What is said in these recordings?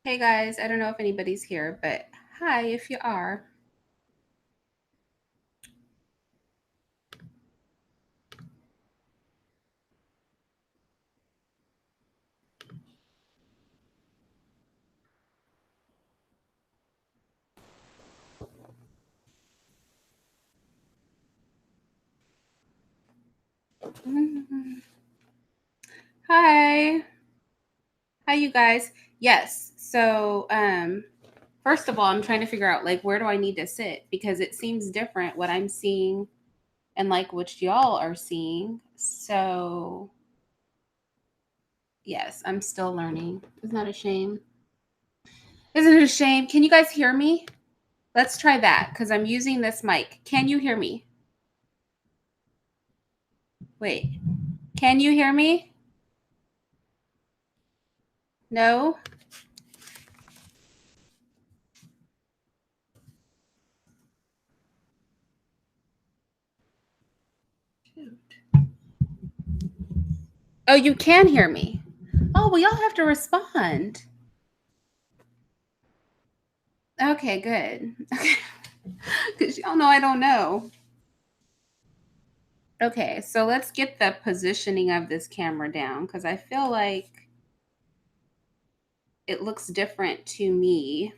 Hey guys, I don't know if anybody's here, but hi if you are. Hi. Hi you guys. Yes. First of all, I'm trying to figure out like where do I need to sit because it seems different what I'm seeing and like what y'all are seeing. So, yes, I'm still learning. Isn't that a shame? Isn't it a shame? Can you guys hear me? Let's try that cuz I'm using this mic. Can you hear me? Wait. Can you hear me? No? Oh, you can hear me. Oh, well, y'all have to respond. Okay, good. Because y'all know I don't know. Okay, so let's get the positioning of this camera down because I feel like it looks different to me.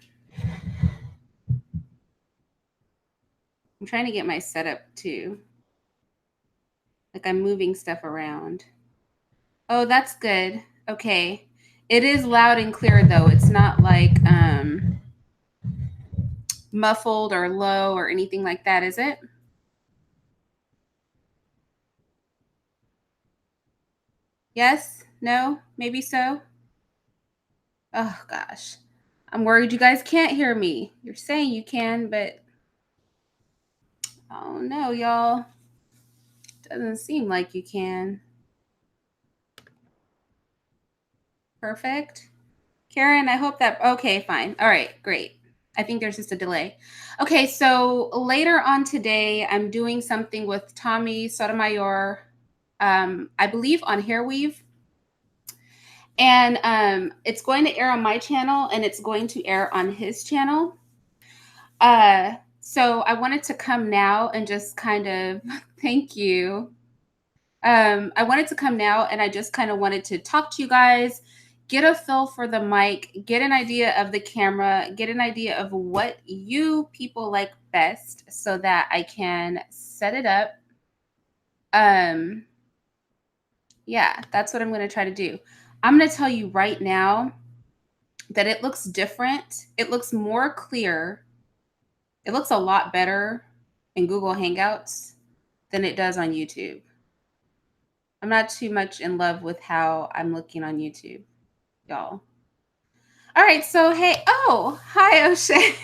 I'm trying to get my setup too. Like I'm moving stuff around. Oh, that's good. Okay. It is loud and clear though. It's not like muffled or low or anything like that, is it? Yes? No? Maybe so? Oh gosh. I'm worried you guys can't hear me. You're saying you can, but oh no, y'all. Doesn't seem like you can. Perfect. Karen, I hope that okay, fine. All right, great. I think there's just a delay. Okay, so later on today, I'm doing something with Tommy Sotomayor, I believe on Hair Weave. And it's going to air on my channel and it's going to air on his channel. So I wanted to come now and just kind of thank you. I wanted to come now and I just kind of wanted to talk to you guys, get a feel for the mic, get an idea of the camera, get an idea of what you people like best so that I can set it up. Um, yeah, that's what I'm going to try to do. I'm going to tell you right now that it looks different. It looks more clear. It looks a lot better in Google Hangouts than it does on YouTube. I'm not too much in love with how I'm looking on YouTube, y'all. All right, so hey, oh, hi O'Shea.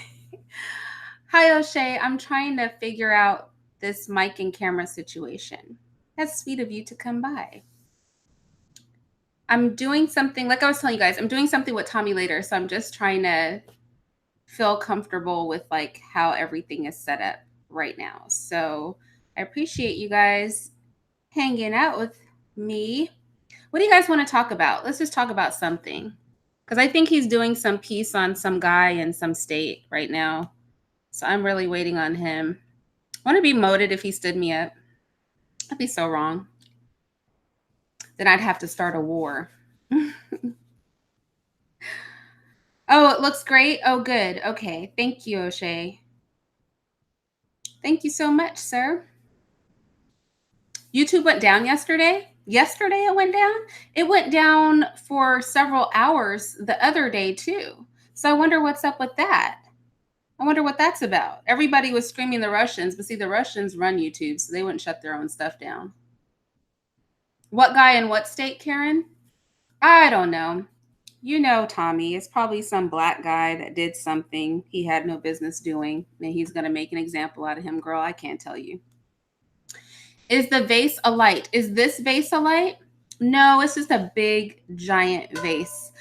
Hi O'Shea. I'm trying to figure out this mic and camera situation. That's sweet of you to come by. I'm doing something, like I was telling you guys, I'm doing something with Tommy later, so I'm just trying to feel comfortable with like how everything is set up right now. So I appreciate you guys hanging out with me. What do you guys want to talk about? Let's just talk about something. Because I think he's doing some piece on some guy in some state right now. So I'm really waiting on him. I want to be moted if he stood me up. I'd be so wrong. Then I'd have to start a war. Oh, it looks great. Oh, good. Okay. Thank you, O'Shea. Thank you so much, sir. YouTube went down yesterday. Yesterday it went down. It went down for several hours the other day, too. So I wonder what's up with that. I wonder what that's about. Everybody was screaming the Russians, but see, the Russians run YouTube, so they wouldn't shut their own stuff down. What guy in what state, Karen? I don't know. You know, Tommy, it's probably some black guy that did something he had no business doing, and he's going to make an example out of him. Girl, I can't tell you. Is the vase a light? Is this vase a light? No, it's just a big, giant vase.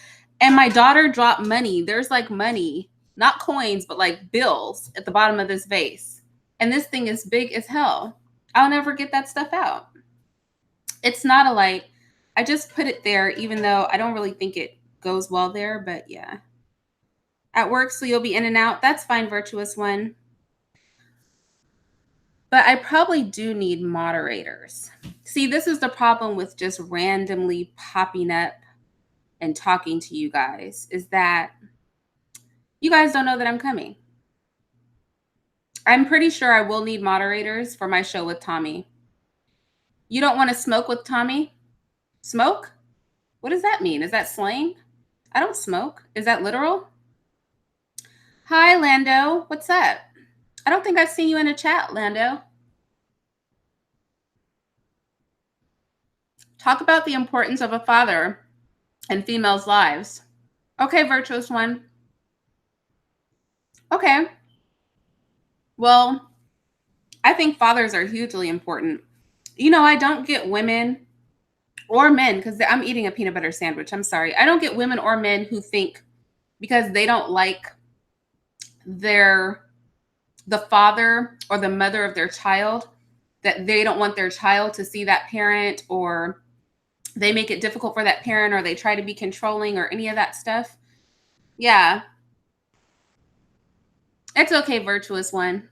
And my daughter dropped money. There's like money, not coins, but like bills at the bottom of this vase. And this thing is big as hell. I'll never get that stuff out. It's not a light. I just put it there, even though I don't really think it goes well there, but yeah. At work, so you'll be in and out. That's fine, virtuous one. But I probably do need moderators. See, this is the problem with just randomly popping up and talking to you guys, is that you guys don't know that I'm coming. I'm pretty sure I will need moderators for my show with Tommy. You don't want to smoke with Tommy? Smoke? What does that mean? Is that slang? I don't smoke. Is that literal? Hi, Lando. What's up? I don't think I've seen you in a chat, Lando. Talk about the importance of a father in females' lives. Okay, virtuous one. Okay. Well, I think fathers are hugely important. You know, I don't get women or men, because I'm eating a peanut butter sandwich. I'm sorry. I don't get women or men who think because they don't like the father or the mother of their child, that they don't want their child to see that parent, or they make it difficult for that parent, or they try to be controlling, or any of that stuff. Yeah. It's okay, virtuous one.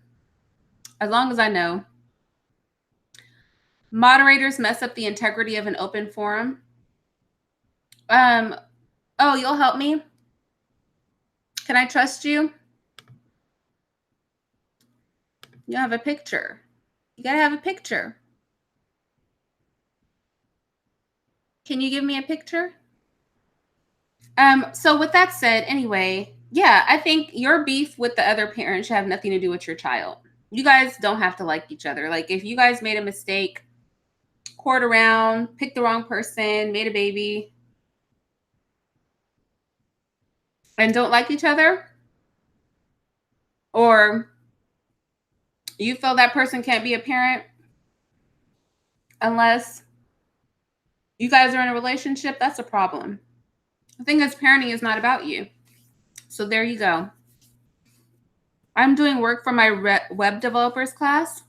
As long as I know. Moderators mess up the integrity of an open forum. Oh, you'll help me? Can I trust you? You have a picture. You gotta have a picture. Can you give me a picture? So with that said, anyway, yeah, I think your beef with the other parent should have nothing to do with your child. You guys don't have to like each other. Like, if you guys made a mistake, court around, picked the wrong person, made a baby, and don't like each other, or you feel that person can't be a parent unless you guys are in a relationship, that's a problem. The thing is, parenting is not about you. So there you go. I'm doing work for my web developers class.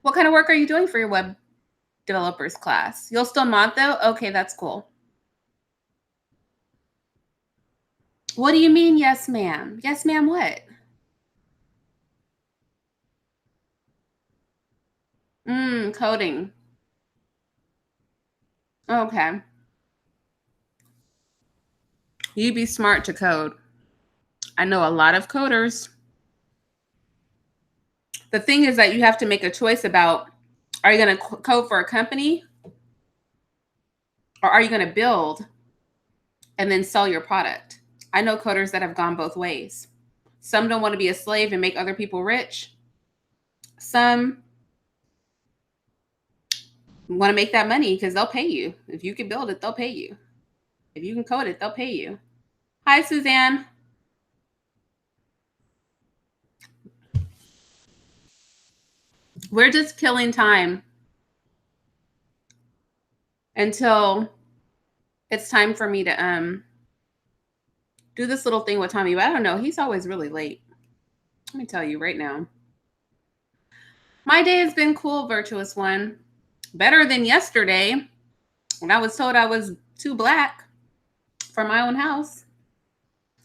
What kind of work are you doing for your web developers class? You'll still mod though? Okay, that's cool. What do you mean, yes, ma'am? Yes, ma'am, what? Coding. Okay. You'd be smart to code. I know a lot of coders. The thing is that you have to make a choice about, are you going to code for a company, or are you going to build and then sell your product? I know coders that have gone both ways. Some don't want to be a slave and make other people rich. Some want to make that money because they'll pay you. If you can build it, they'll pay you. If you can code it, they'll pay you. Hi, Suzanne. We're just killing time until it's time for me to do this little thing with Tommy. But I don't know. He's always really late. Let me tell you right now. My day has been cool, virtuous one. Better than yesterday when I was told I was too black for my own house.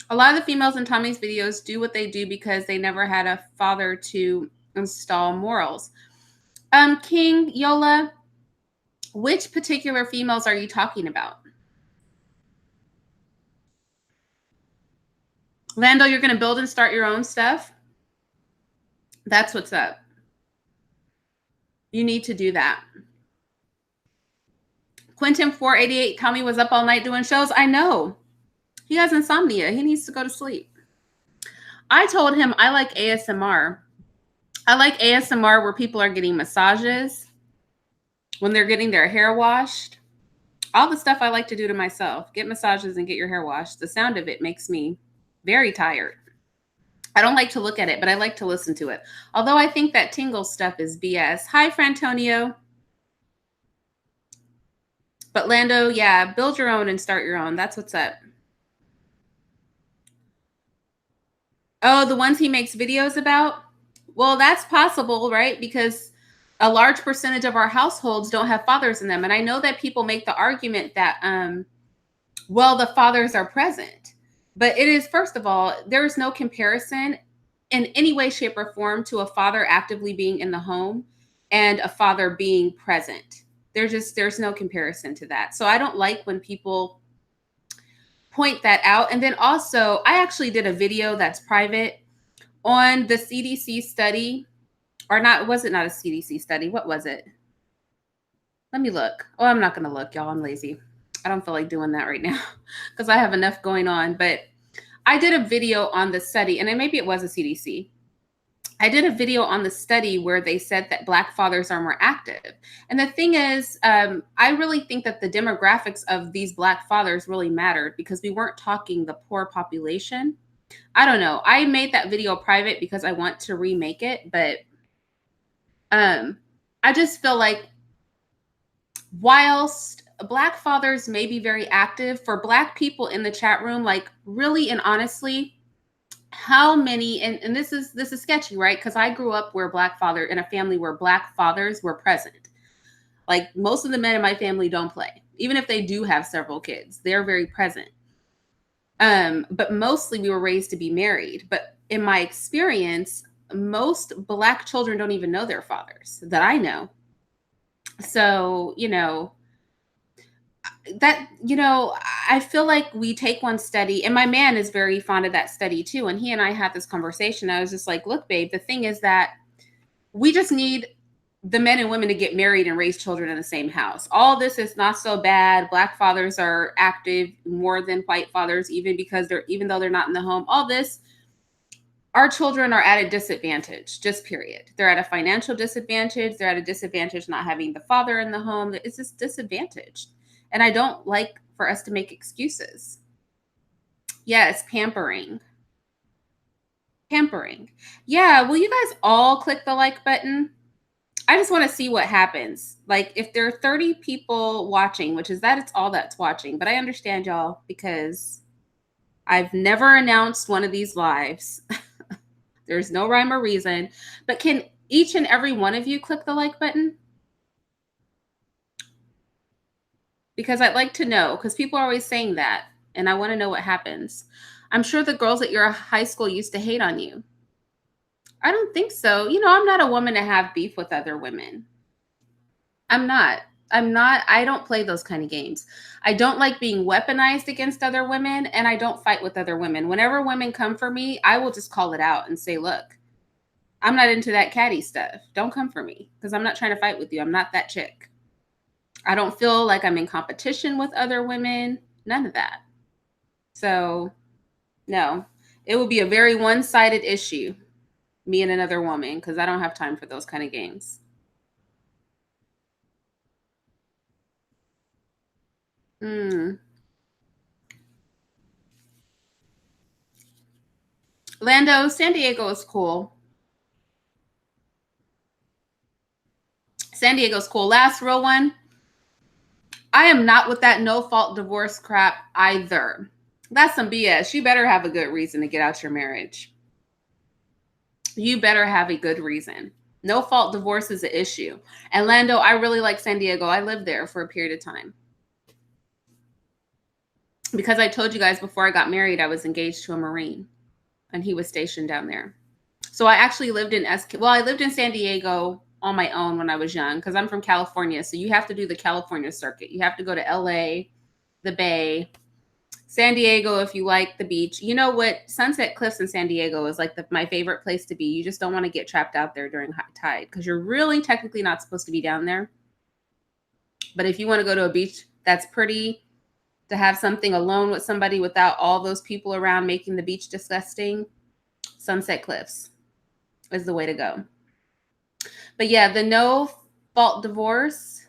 A lot of the females in Tommy's videos do what they do because they never had a father to install morals. King, Yola, which particular females are you talking about? Lando, you're going to build and start your own stuff? That's what's up. You need to do that. Quentin 488, Tommy was up all night doing shows. I know. He has insomnia. He needs to go to sleep. I told him I like ASMR. I like ASMR where people are getting massages, when they're getting their hair washed. All the stuff I like to do to myself. Get massages and get your hair washed. The sound of it makes me very tired. I don't like to look at it, but I like to listen to it. Although I think that tingle stuff is BS. Hi, Frantonio. But Lando, yeah, build your own and start your own. That's what's up. Oh, the ones he makes videos about? Well, that's possible, right? Because a large percentage of our households don't have fathers in them. And I know that people make the argument that Well, the fathers are present. But it is, first of all, there is no comparison in any way, shape, or form to a father actively being in the home and a father being present. There's no comparison to that. So I don't like when people point that out. And then also, I actually did a video that's private on the CDC study, or not, was it not a CDC study? What was it? Let me look. Oh, I'm not going to look, y'all. I'm lazy. I don't feel like doing that right now because I have enough going on. But I did a video on the study, and then maybe it was a CDC. I did a video on the study where they said that Black fathers are more active. And the thing is, I really think that the demographics of these Black fathers really mattered because we weren't talking the poor population. I don't know. I made that video private because I want to remake it, but um, I just feel like whilst Black fathers may be very active, for Black people in the chat room, like really and honestly, how many, and this is sketchy, right? Because I grew up where Black father in a family where Black fathers were present. Like most of the men in my family don't play, even if they do have several kids, they're very present. But mostly we were raised to be married. But in my experience, most Black children don't even know their fathers that I know. So, I feel like we take one study, and my man is very fond of that study too. And he and I had this conversation. I was just like, look, babe, the thing is that we just need the men and women to get married and raise children in the same house. All this is not so bad. Black fathers are active more than white fathers, even though they're not in the home. All this, our children are at a disadvantage, just period. They're at a financial disadvantage. They're at a disadvantage not having the father in the home. It's just disadvantaged. And I don't like for us to make excuses. Yes, pampering. Pampering. Yeah, will you guys all click the like button? I just want to see what happens. Like if there are 30 people watching, which is that it's all that's watching, but I understand y'all because I've never announced one of these lives. There's no rhyme or reason. But can each and every one of you click the like button? Because I'd like to know, because people are always saying that, and I want to know what happens. I'm sure the girls at your high school used to hate on you. I don't think so. I'm not a woman to have beef with other women. I'm not. I don't play those kind of games. I don't like being weaponized against other women, and I don't fight with other women. Whenever women come for me, I will just call it out and say, look, I'm not into that catty stuff. Don't come for me because I'm not trying to fight with you. I'm not that chick. I don't feel like I'm in competition with other women. None of that. So, no, it would be a very one sided issue, me and another woman, because I don't have time for those kind of games. Lando, San Diego is cool. San Diego's cool. Last real one. I am not with that no fault divorce crap either. That's some BS. You better have a good reason to get out your marriage. You better have a good reason. No fault divorce is an issue. And Lando, I really like San Diego. I lived there for a period of time. Because I told you guys before I got married, I was engaged to a Marine and he was stationed down there. So I actually lived in I lived in San Diego on my own when I was young because I'm from California. So you have to do the California circuit. You have to go to LA, the Bay, San Diego if you like the beach. You know what? Sunset Cliffs in San Diego is like my favorite place to be. You just don't want to get trapped out there during high tide because you're really technically not supposed to be down there. But if you want to go to a beach that's pretty, to have something alone with somebody without all those people around making the beach disgusting, Sunset Cliffs is the way to go. But yeah, the no fault divorce.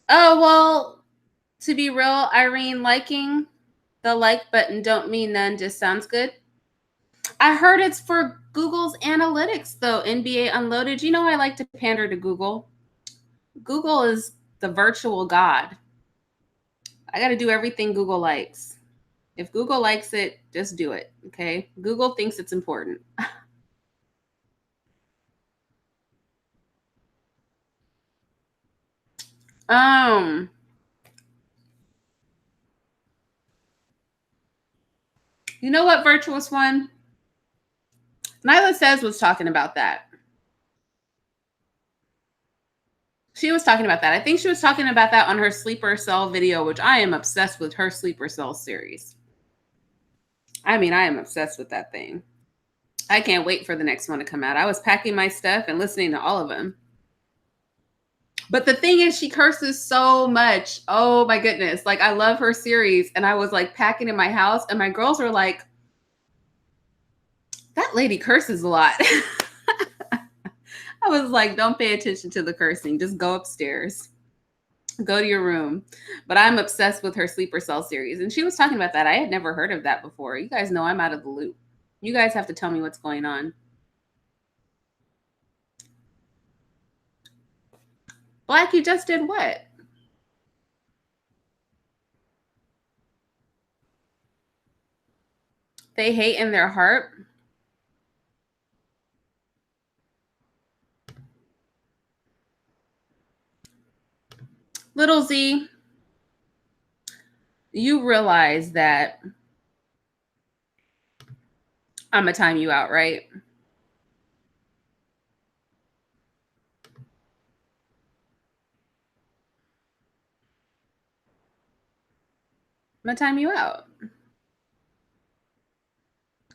Oh, well, to be real, Irene, liking the like button don't mean none, just sounds good. I heard it's for Google's analytics, though. NBA Unloaded. I like to pander to Google. Google is the virtual god. I got to do everything Google likes. If Google likes it, just do it. Okay. Google thinks it's important. Um, You know what virtuous one? Nyla Says was talking about that. She was talking about that. I think she was talking about that on her Sleeper Cell video, which I am obsessed with her Sleeper Cell series. I mean, I am obsessed with that thing. I can't wait for the next one to come out. I was packing my stuff and listening to all of them. But the thing is, she curses so much. Oh my goodness. Like, I love her series. And I was like packing in my house, and my girls were like, that lady curses a lot. I was like, don't pay attention to the cursing. Just go upstairs. Go to your room. But I'm obsessed with her Sleeper Cell series. And she was talking about that. I had never heard of that before. You guys know I'm out of the loop. You guys have to tell me what's going on. Black, you just did what? They hate in their heart. Little Z, you realize that I'm going to time you out, right? I'm going to time you out.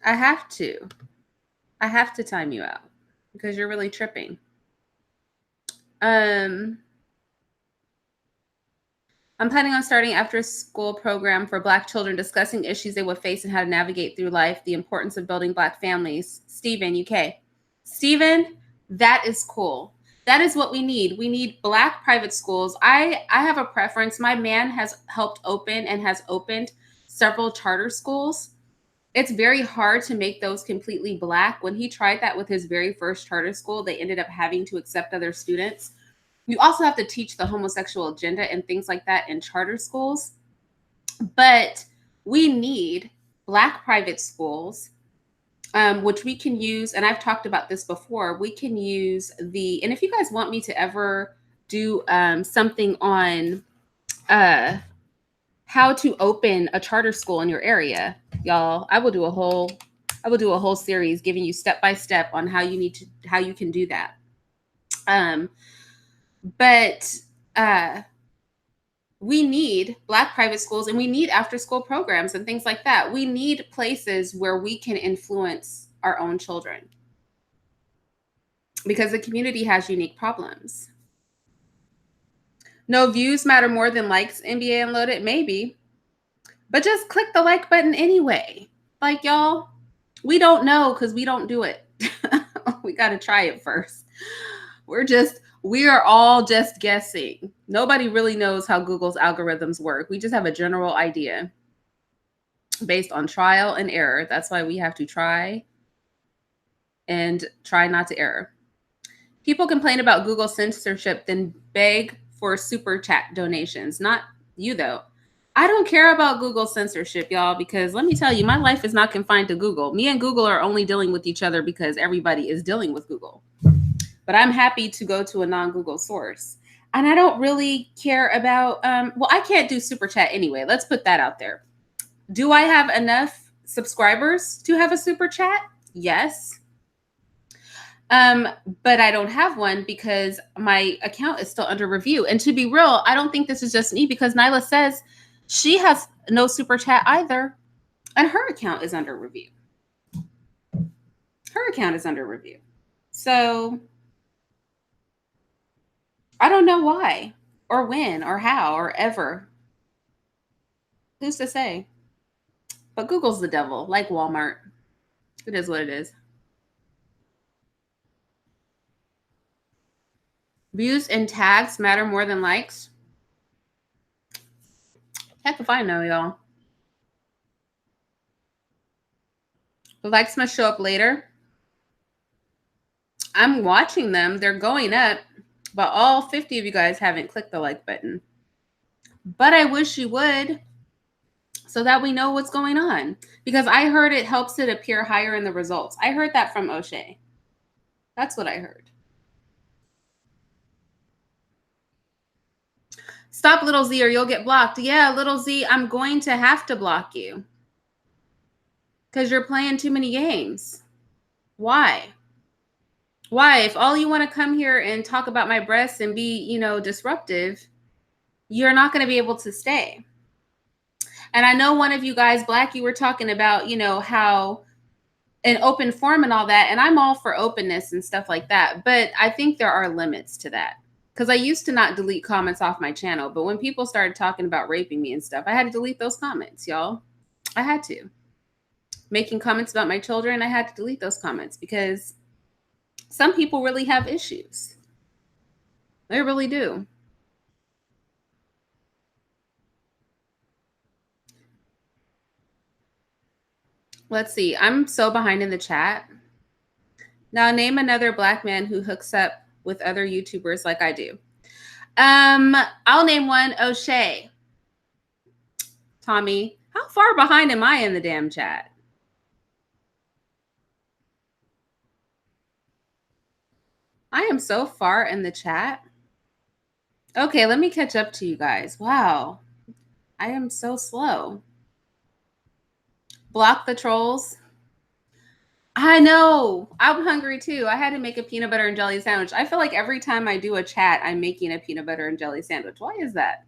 I have to. I have to time you out because you're really tripping. I'm planning on starting after school program for Black children discussing issues they would face and how to navigate through life, the importance of building Black families. Stephen, UK. Stephen, that is cool. That is what we need. We need Black private schools. I have a preference. My man has helped open and has opened several charter schools. It's very hard to make those completely Black. When he tried that with his very first charter school, they ended up having to accept other students. You also have to teach the homosexual agenda and things like that in charter schools. But we need Black private schools, which we can use. And I've talked about this before. We can use and if you guys want me to ever do something on how to open a charter school in your area, y'all, I will do a whole series giving you step by step on how you can do that. But we need Black private schools, and we need after school programs and things like that. We need places where we can influence our own children because the community has unique problems. No views matter more than likes, NBA Unloaded? Maybe. But just click the like button anyway. Like, y'all, we don't know because we don't do it. We got to try it first. We are all just guessing. Nobody really knows how Google's algorithms work. We just have a general idea based on trial and error. That's why we have to try and try not to error. People complain about Google censorship, then beg for super chat donations. Not you, though. I don't care about Google censorship, y'all, because let me tell you, my life is not confined to Google. Me and Google are only dealing with each other because everybody is dealing with Google. But I'm happy to go to a non-Google source. And I don't really care about, I can't do super chat anyway. Let's put that out there. Do I have enough subscribers to have a super chat? Yes. But I don't have one because my account is still under review. And to be real, I don't think this is just me because Nyla Says she has no super chat either. And her account is under review. Her account is under review. So I don't know why or when or how or ever. Who's to say? But Google's the devil, like Walmart. It is what it is. Views and tags matter more than likes. Heck if I know, y'all. The likes must show up later. I'm watching them. They're going up, but all 50 of you guys haven't clicked the like button. But I wish you would so that we know what's going on. Because I heard it helps it appear higher in the results. I heard that from O'Shea. That's what I heard. Stop, Little Z, or you'll get blocked. Yeah, Little Z, I'm going to have to block you. Because you're playing too many games. Why? Why? If all you want to come here and talk about my breasts and be, disruptive, you're not going to be able to stay. And I know one of you guys, Black, you were talking about, how an open forum and all that. And I'm all for openness and stuff like that. But I think there are limits to that. Because I used to not delete comments off my channel. But when people started talking about raping me and stuff, I had to delete those comments, y'all. I had to. Making comments about my children, I had to delete those comments because some people really have issues. They really do. Let's see. I'm so behind in the chat. Now name another Black man who hooks up with other YouTubers like I do. I'll name one. O'Shea. Tommy, how far behind am I in the damn chat? I am so far in the chat. Okay, let me catch up to you guys. Wow. I am so slow. Block the trolls. I know. I'm hungry too. I had to make a peanut butter and jelly sandwich. I feel like every time I do a chat, I'm making a peanut butter and jelly sandwich. Why is that?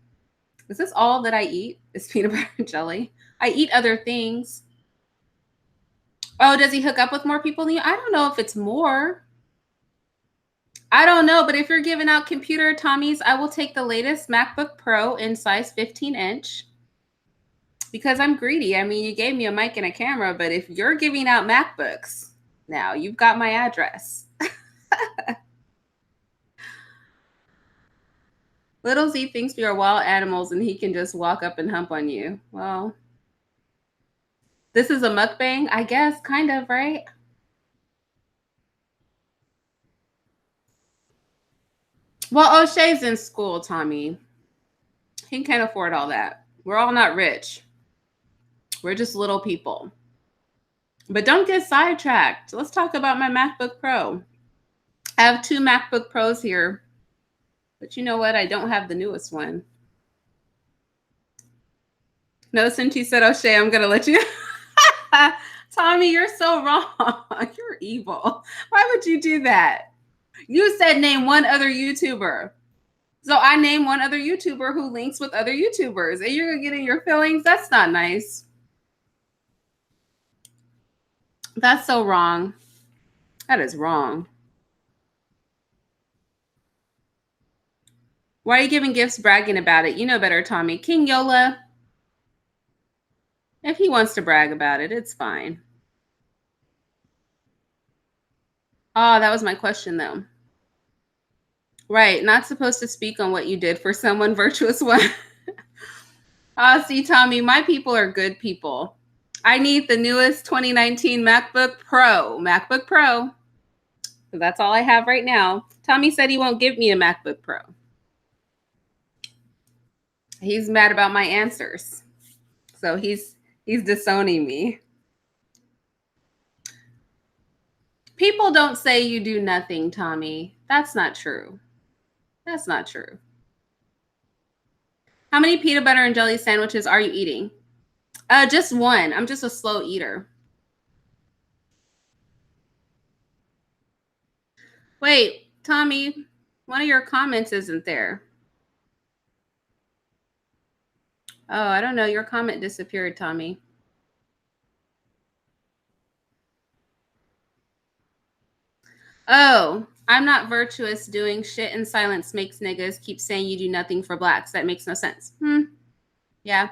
Is this all that I eat? Is peanut butter and jelly? I eat other things. Oh, does he hook up with more people than you? I don't know if it's more. I don't know, but if you're giving out computer Tommies, I will take the latest MacBook Pro in size 15-inch because I'm greedy. I mean, you gave me a mic and a camera, but if you're giving out MacBooks, now you've got my address. Little Z thinks we are wild animals and he can just walk up and hump on you. Well, this is a mukbang, I guess, kind of, right? Well, O'Shea's in school, Tommy. He can't afford all that. We're all not rich. We're just little people. But don't get sidetracked. Let's talk about my MacBook Pro. I have 2 MacBook Pros here. But you know what? I don't have the newest one. No, since you said O'Shea, I'm going to let you. Tommy, you're so wrong. You're evil. Why would you do that? You said name one other YouTuber. So I name one other YouTuber who links with other YouTubers. And you're going to get in your feelings? That's not nice. That's so wrong. That is wrong. Why are you giving gifts bragging about it? You know better, Tommy. King Yola. If he wants to brag about it, it's fine. Oh, that was my question, though. Right. Not supposed to speak on what you did for someone, virtuous one. See, Tommy, my people are good people. I need the newest 2019 MacBook Pro. MacBook Pro. That's all I have right now. Tommy said he won't give me a MacBook Pro. He's mad about my answers. So he's disowning me. People don't say you do nothing, Tommy. That's not true. That's not true. How many peanut butter and jelly sandwiches are you eating? Just one. I'm just a slow eater. Wait, Tommy, one of your comments isn't there. Oh, I don't know. Your comment disappeared, Tommy. Oh, I'm not virtuous. Doing shit in silence makes niggas keep saying you do nothing for blacks. That makes no sense. Yeah.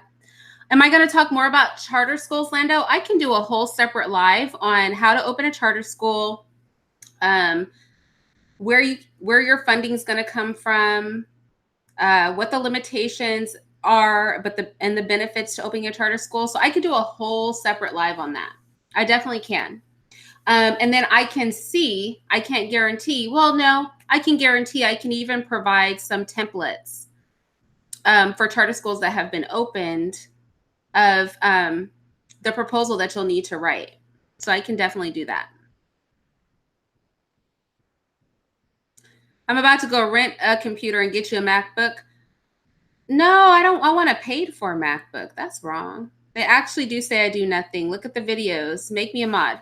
Am I going to talk more about charter schools, Lando? I can do a whole separate live on how to open a charter school, where your funding is going to come from, what the limitations are, but the benefits to opening a charter school. So I could do a whole separate live on that. I definitely can. And then I can't guarantee. Well, no, I can guarantee I can even provide some templates for charter schools that have been opened of the proposal that you'll need to write. So I can definitely do that. I'm about to go rent a computer and get you a MacBook. No, I don't. I want a paid for MacBook. That's wrong. They actually do say I do nothing. Look at the videos. Make me a mod.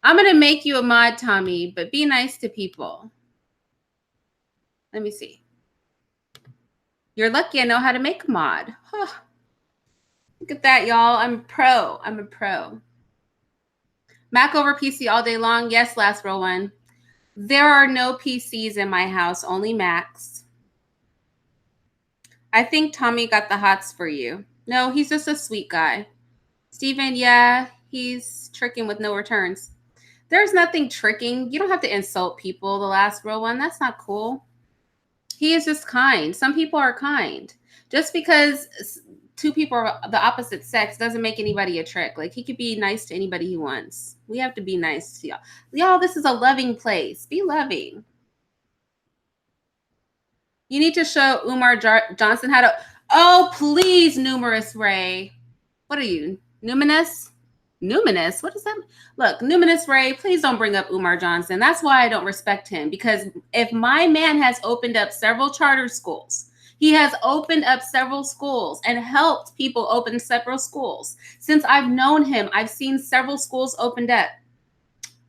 I'm going to make you a mod, Tommy, but be nice to people. Let me see. You're lucky I know how to make a mod. Huh. Look at that, y'all. I'm a pro. I'm a pro. Mac over PC all day long. Yes, last row one. There are no PCs in my house, only Macs. I think Tommy got the hots for you. No, he's just a sweet guy. Steven, yeah, he's tricking with no returns. There's nothing tricking. You don't have to insult people, the last row one. That's not cool. He is just kind. Some people are kind. Just because two people are the opposite sex doesn't make anybody a trick. Like, he could be nice to anybody he wants. We have to be nice to y'all. Y'all, this is a loving place. Be loving. You need to show Umar Johnson how to. Oh, please, Numerous Ray. What are you, Numinous? Numinous? What does that mean? Look, Numinous Ray, please don't bring up Umar Johnson. That's why I don't respect him. Because if my man has opened up several charter schools, he has opened up several schools and helped people open several schools. Since I've known him, I've seen several schools opened up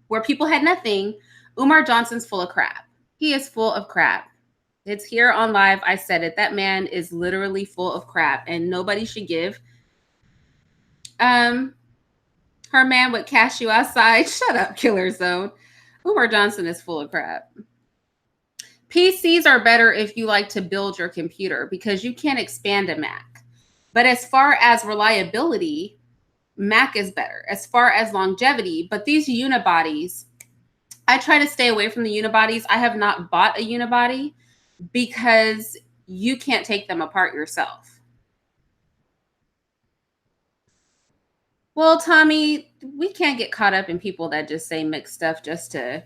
where people had nothing. Umar Johnson's full of crap. He is full of crap. It's here on live. I said it. That man is literally full of crap, and nobody should give her man would cash you outside. Shut up, Killer Zone. Umar Johnson is full of crap. PCs are better if you like to build your computer because you can't expand a Mac. But as far as reliability, Mac is better. As far as longevity, but these unibodies, I try to stay away from the unibodies. I have not bought a unibody because you can't take them apart yourself. Well, Tommy, we can't get caught up in people that just say mixed stuff just to.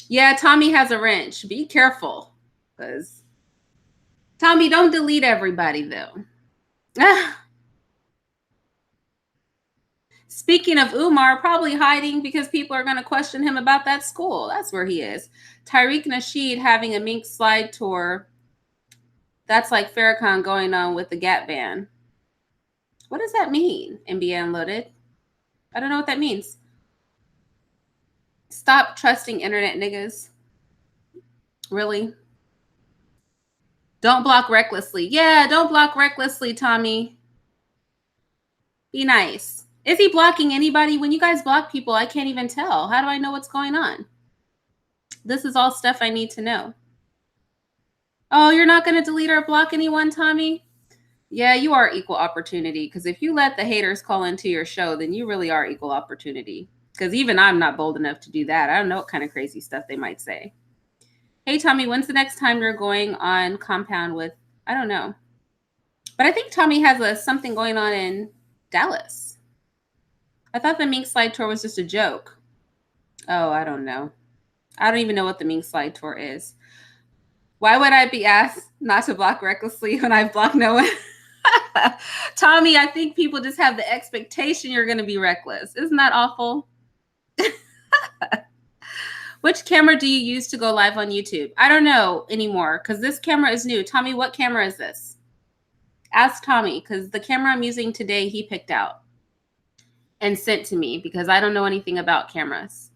Yeah, Tommy has a wrench. Be careful. Because Tommy, don't delete everybody, though. Speaking of Umar, probably hiding because people are going to question him about that school. That's where he is. Tariq Nasheed having a mink slide tour. That's like Farrakhan going on with the Gap Band. What does that mean? NBA Unloaded. I don't know what that means. Stop trusting internet niggas. Really? Don't block recklessly. Yeah, don't block recklessly, Tommy. Be nice. Is he blocking anybody? When you guys block people, I can't even tell. How do I know what's going on? This is all stuff I need to know. Oh, you're not going to delete or block anyone, Tommy? Yeah, you are equal opportunity. Because if you let the haters call into your show, then you really are equal opportunity. Because even I'm not bold enough to do that. I don't know what kind of crazy stuff they might say. Hey, Tommy, when's the next time you're going on Compound with, I don't know. But I think Tommy has something going on in Dallas. I thought the mink slide tour was just a joke. Oh, I don't know. I don't even know what the mink slide tour is. Why would I be asked not to block recklessly when I've blocked no one? Tommy, I think people just have the expectation you're going to be reckless. Isn't that awful? Which camera do you use to go live on YouTube? I don't know anymore because this camera is new. Tommy, what camera is this? Ask Tommy because the camera I'm using today, he picked out and sent to me because I don't know anything about cameras.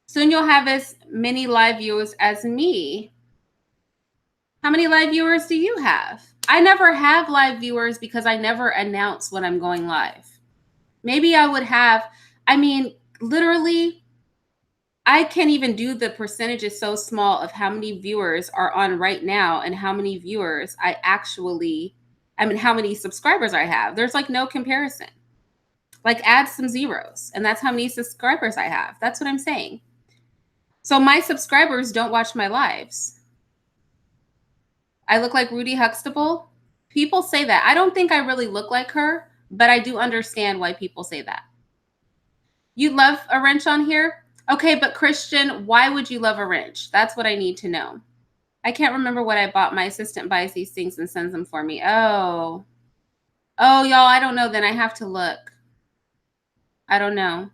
Soon you'll have as many live viewers as me. How many live viewers do you have? I never have live viewers because I never announce when I'm going live. Maybe I would have, literally, I can't even do the percentages so small of how many viewers are on right now and how many viewers how many subscribers I have. There's like no comparison. Like add some zeros and that's how many subscribers I have. That's what I'm saying. So my subscribers don't watch my lives. I look like Rudy Huxtable. People say that. I don't think I really look like her, but I do understand why people say that. You love a wrench on here? Okay, but Christian, why would you love a wrench? That's what I need to know. I can't remember what I bought. My assistant buys these things and sends them for me. Oh, y'all, I don't know. Then I have to look. I don't know.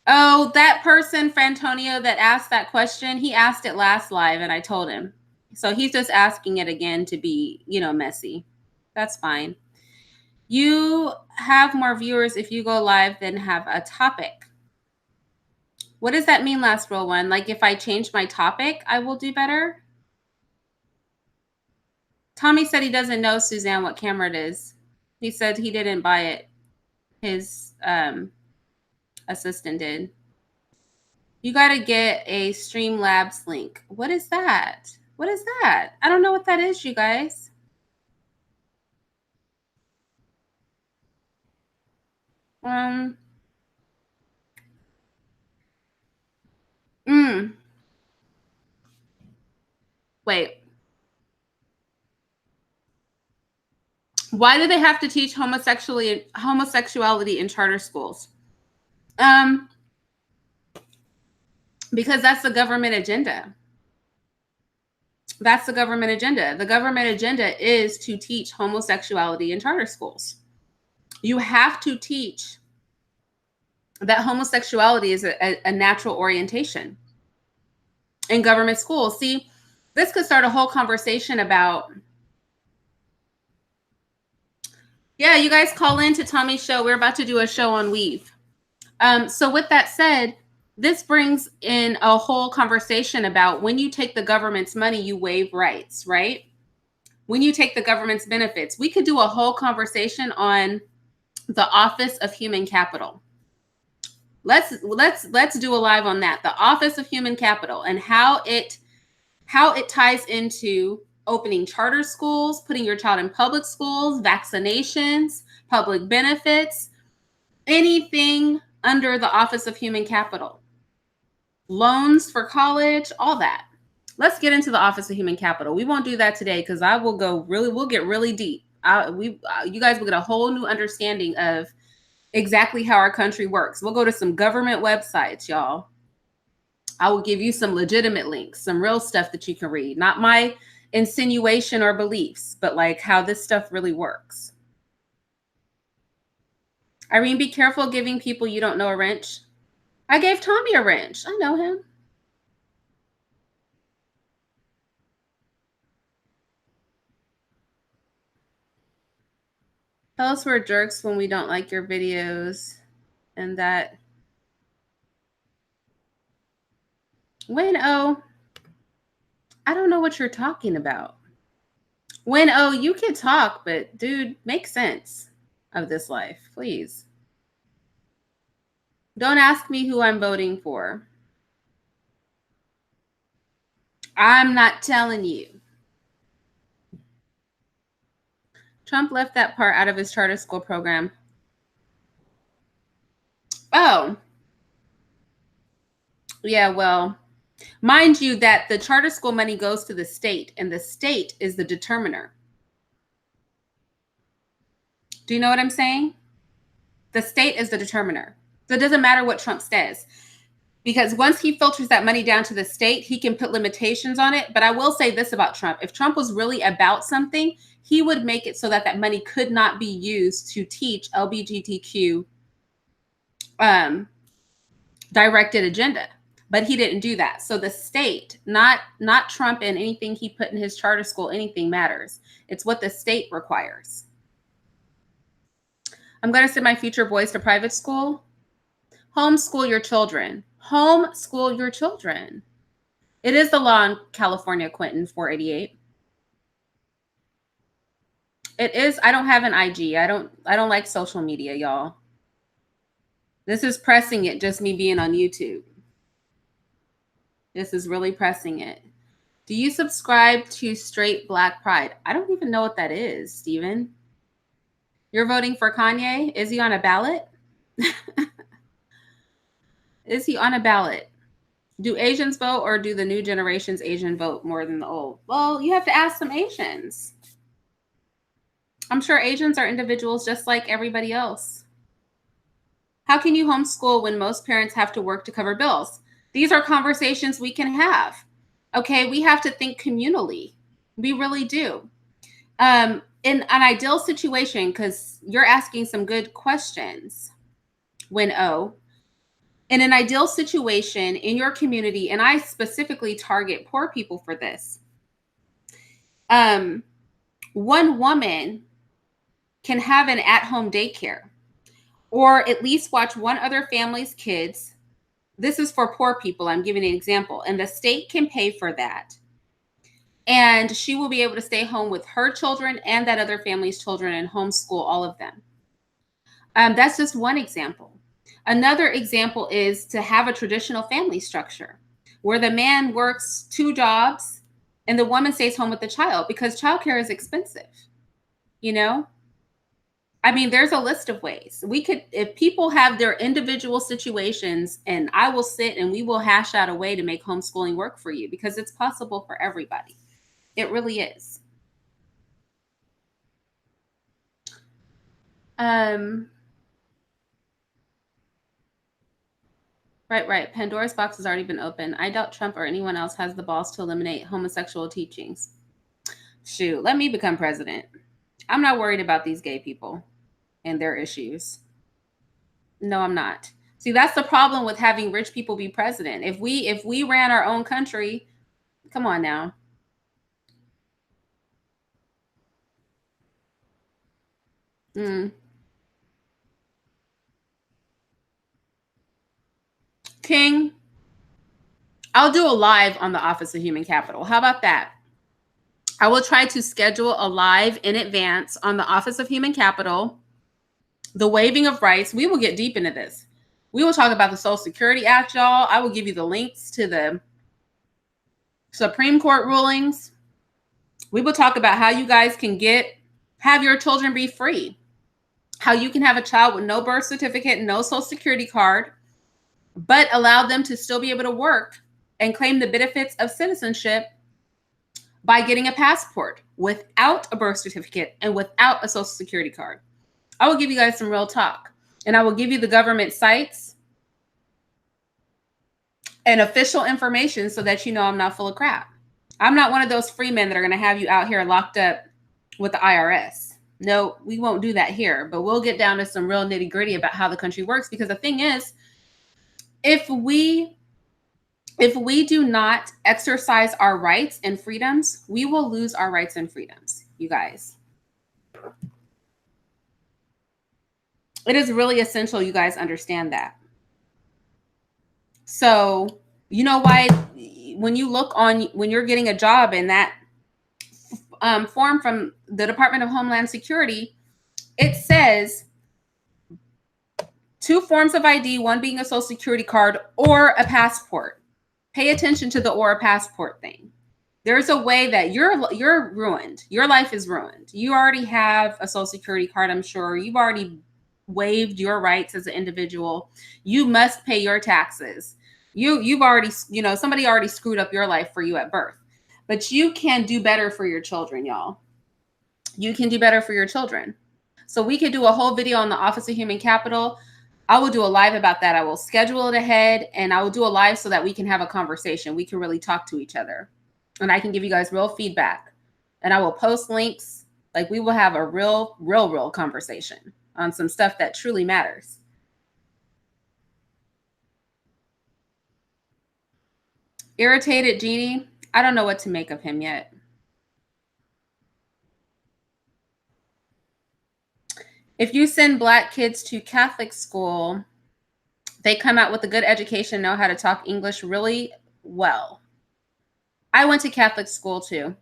Oh, that person, Frantonio, that asked that question, he asked it last live and I told him. So he's just asking it again to be, messy. That's fine. You have more viewers if you go live than have a topic. What does that mean, last real one? Like if I change my topic, I will do better? Tommy said he doesn't know, Suzanne, what camera it is. He said he didn't buy it. His assistant did. You got to get a Streamlabs link. What is that? What is that? I don't know what that is, you guys. Um, mm, wait. Why do they have to teach homosexuality in charter schools? Um, because that's the government agenda. That's the government agenda. The government agenda is to teach homosexuality in charter schools. You have to teach that homosexuality is a natural orientation in government schools. See, this could start a whole conversation about. Yeah, you guys call in to Tommy's show. We're about to do a show on weave. So with that said, this brings in a whole conversation about when you take the government's money, you waive rights, right? When you take the government's benefits, we could do a whole conversation on the Office of Human Capital. Let's do a live on that. The Office of Human Capital and how it ties into opening charter schools, putting your child in public schools, vaccinations, public benefits, anything under the Office of Human Capital. Loans for college, all that. Let's get into the Office of Human Capital. We won't do that today because we'll get really deep. You guys will get a whole new understanding of exactly how our country works. We'll go to some government websites, y'all. I will give you some legitimate links, some real stuff that you can read, not my insinuation or beliefs, but like how this stuff really works. Irene, be careful giving people you don't know a wrench. I gave Tommy a wrench. I know him. Tell us we're jerks when we don't like your videos and that. I don't know what you're talking about. You can talk, but dude, make sense of this life, please. Don't ask me who I'm voting for. I'm not telling you. Trump left that part out of his charter school program. Oh. Yeah, well, mind you that the charter school money goes to the state, and the state is the determiner. Do you know what I'm saying? The state is the determiner. So it doesn't matter what Trump says. Because once he filters that money down to the state, he can put limitations on it. But I will say this about Trump. If Trump was really about something, he would make it so that that money could not be used to teach LGBTQ directed agenda. But he didn't do that. So the state, not Trump and anything he put in his charter school, anything matters. It's what the state requires. I'm going to send my future boys to private school. Homeschool your children. Homeschool your children. It is the law in California, Quentin, 488. It is. I don't have an IG. I don't like social media, y'all. This is pressing it, just me being on YouTube. This is really pressing it. Do you subscribe to Straight Black Pride? I don't even know what that is, Steven. You're voting for Kanye? Is he on a ballot? Is he on a ballot? Do Asians vote, or do the new generation's Asian vote more than the old? Well, you have to ask some Asians. I'm sure Asians are individuals just like everybody else. How can you homeschool when most parents have to work to cover bills? These are conversations we can have. Okay, we have to think communally. We really do. In an ideal situation, because you're asking some good questions, in an ideal situation in your community, and I specifically target poor people for this, one woman can have an at-home daycare, or at least watch one other family's kids. This is for poor people. I'm giving an example. And the state can pay for that. And she will be able to stay home with her children and that other family's children and homeschool all of them. That's just one example. Another example is to have a traditional family structure where the man works 2 jobs and the woman stays home with the child, because childcare is expensive. You know, I mean, there's a list of ways we could, if people have their individual situations, and I will sit and we will hash out a way to make homeschooling work for you, because it's possible for everybody. It really is. Um, right. Pandora's box has already been opened. I doubt Trump or anyone else has the balls to eliminate homosexual teachings. Shoot, let me become president. I'm not worried about these gay people and their issues. No, I'm not. See, that's the problem with having rich people be president. If we ran our own country, come on now. Mm. King, I'll do a live on the Office of Human Capital. How about that? I will try to schedule a live in advance on the Office of Human Capital, the waiving of rights. We will get deep into this. We will talk about the Social Security Act, y'all. I will give you the links to the Supreme Court rulings. We will talk about how you guys can have your children be free, how you can have a child with no birth certificate, no Social Security card, but allow them to still be able to work and claim the benefits of citizenship by getting a passport without a birth certificate and without a Social Security card. I will give you guys some real talk, and I will give you the government sites and official information so that you know I'm not full of crap. I'm not one of those free men that are going to have you out here locked up with the IRS. No, we won't do that here, but we'll get down to some real nitty gritty about how the country works, because the thing is, if we do not exercise our rights and freedoms, we will lose our rights and freedoms, you guys. It is really essential you guys understand that. So, you know why, when you're getting a job in that form from the Department of Homeland Security, it says 2 forms of ID, one being a Social Security card or a passport. Pay attention to the or a passport thing. There's a way that you're ruined. Your life is ruined. You already have a Social Security card, I'm sure. You've already waived your rights as an individual. You must pay your taxes. You've already, somebody already screwed up your life for you at birth. But you can do better for your children, y'all. You can do better for your children. So we could do a whole video on the Office of Human Capital. I will do a live about that. I will schedule it ahead, and I will do a live so that we can have a conversation. We can really talk to each other, and I can give you guys real feedback, and I will post links. Like, we will have a real conversation on some stuff that truly matters. Irritated Genie, I don't know what to make of him yet. If you send Black kids to Catholic school, they come out with a good education, know how to talk English really well. I went to Catholic school too,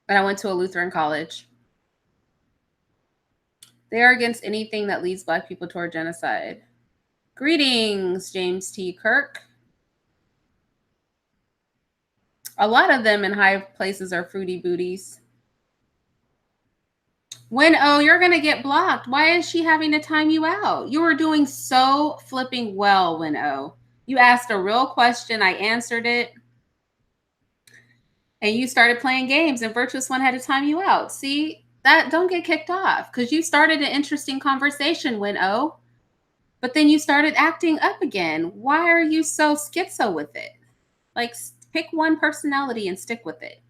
and I went to a Lutheran college. They are against anything that leads Black people toward genocide. Greetings, James T. Kirk. A lot of them in high places are fruity booties. You're going to get blocked. Why is she having to time you out? You were doing so flipping well, Winnow. You asked a real question. I answered it. And you started playing games, and Virtuous One had to time you out. See, that don't get kicked off, because you started an interesting conversation, Winnow. But then you started acting up again. Why are you so schizo with it? Like, pick one personality and stick with it.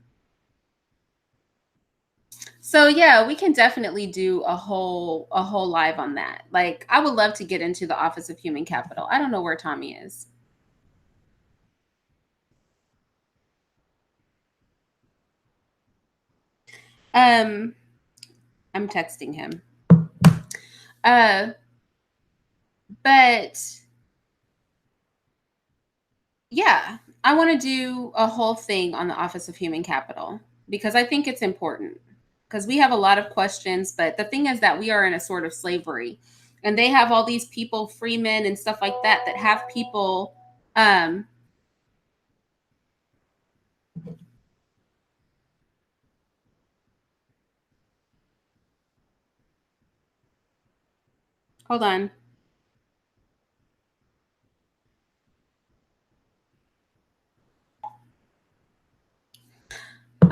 So yeah, we can definitely do a whole live on that. Like, I would love to get into the Office of Human Capital. I don't know where Tommy is. I'm texting him. Uh, but yeah, I want to do a whole thing on the Office of Human Capital because I think it's important. Because we have a lot of questions, but the thing is that we are in a sort of slavery, and they have all these people, freemen and stuff like that, that have people. Um, hold on.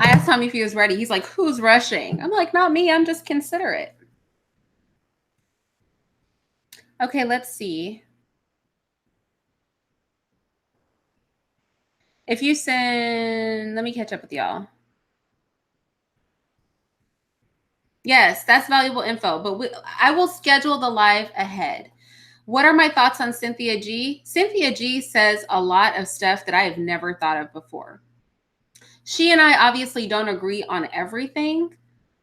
I asked Tommy if he was ready. He's like, "Who's rushing?" I'm like, "Not me. I'm just considerate." Okay, let's see. If you send, let me catch up with y'all. Yes, that's valuable info, but I will schedule the live ahead. What are my thoughts on Cynthia G? Cynthia G says a lot of stuff that I have never thought of before. She and I obviously don't agree on everything,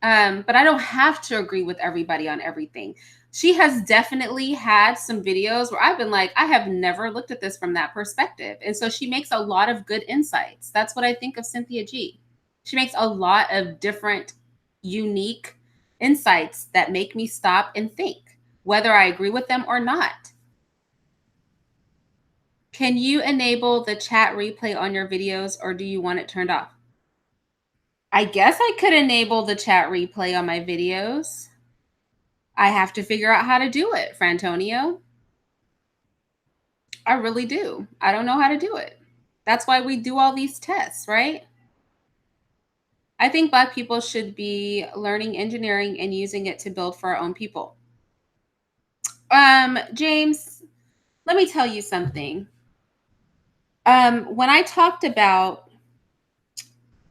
but I don't have to agree with everybody on everything. She has definitely had some videos where I've been like, I have never looked at this from that perspective. And so she makes a lot of good insights. That's what I think of Cynthia G. She makes a lot of different, unique insights that make me stop and think, whether I agree with them or not. Can you enable the chat replay on your videos, or do you want it turned off? I guess I could enable the chat replay on my videos. I have to figure out how to do it, Frantonio. I really do. I don't know how to do it. That's why we do all these tests, right? I think Black people should be learning engineering and using it to build for our own people. James, let me tell you something. When I talked about,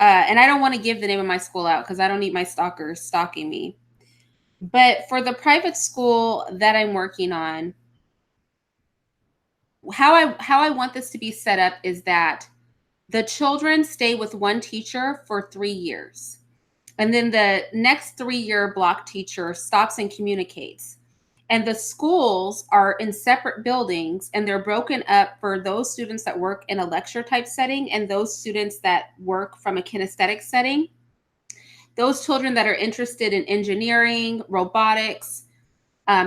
and I don't want to give the name of my school out because I don't need my stalkers stalking me. But for the private school that I'm working on, how I want this to be set up is that the children stay with one teacher for 3 years. And then the next 3-year block teacher stops and communicates. And the schools are in separate buildings, and they're broken up for those students that work in a lecture type setting and those students that work from a kinesthetic setting. Those children that are interested in engineering, robotics,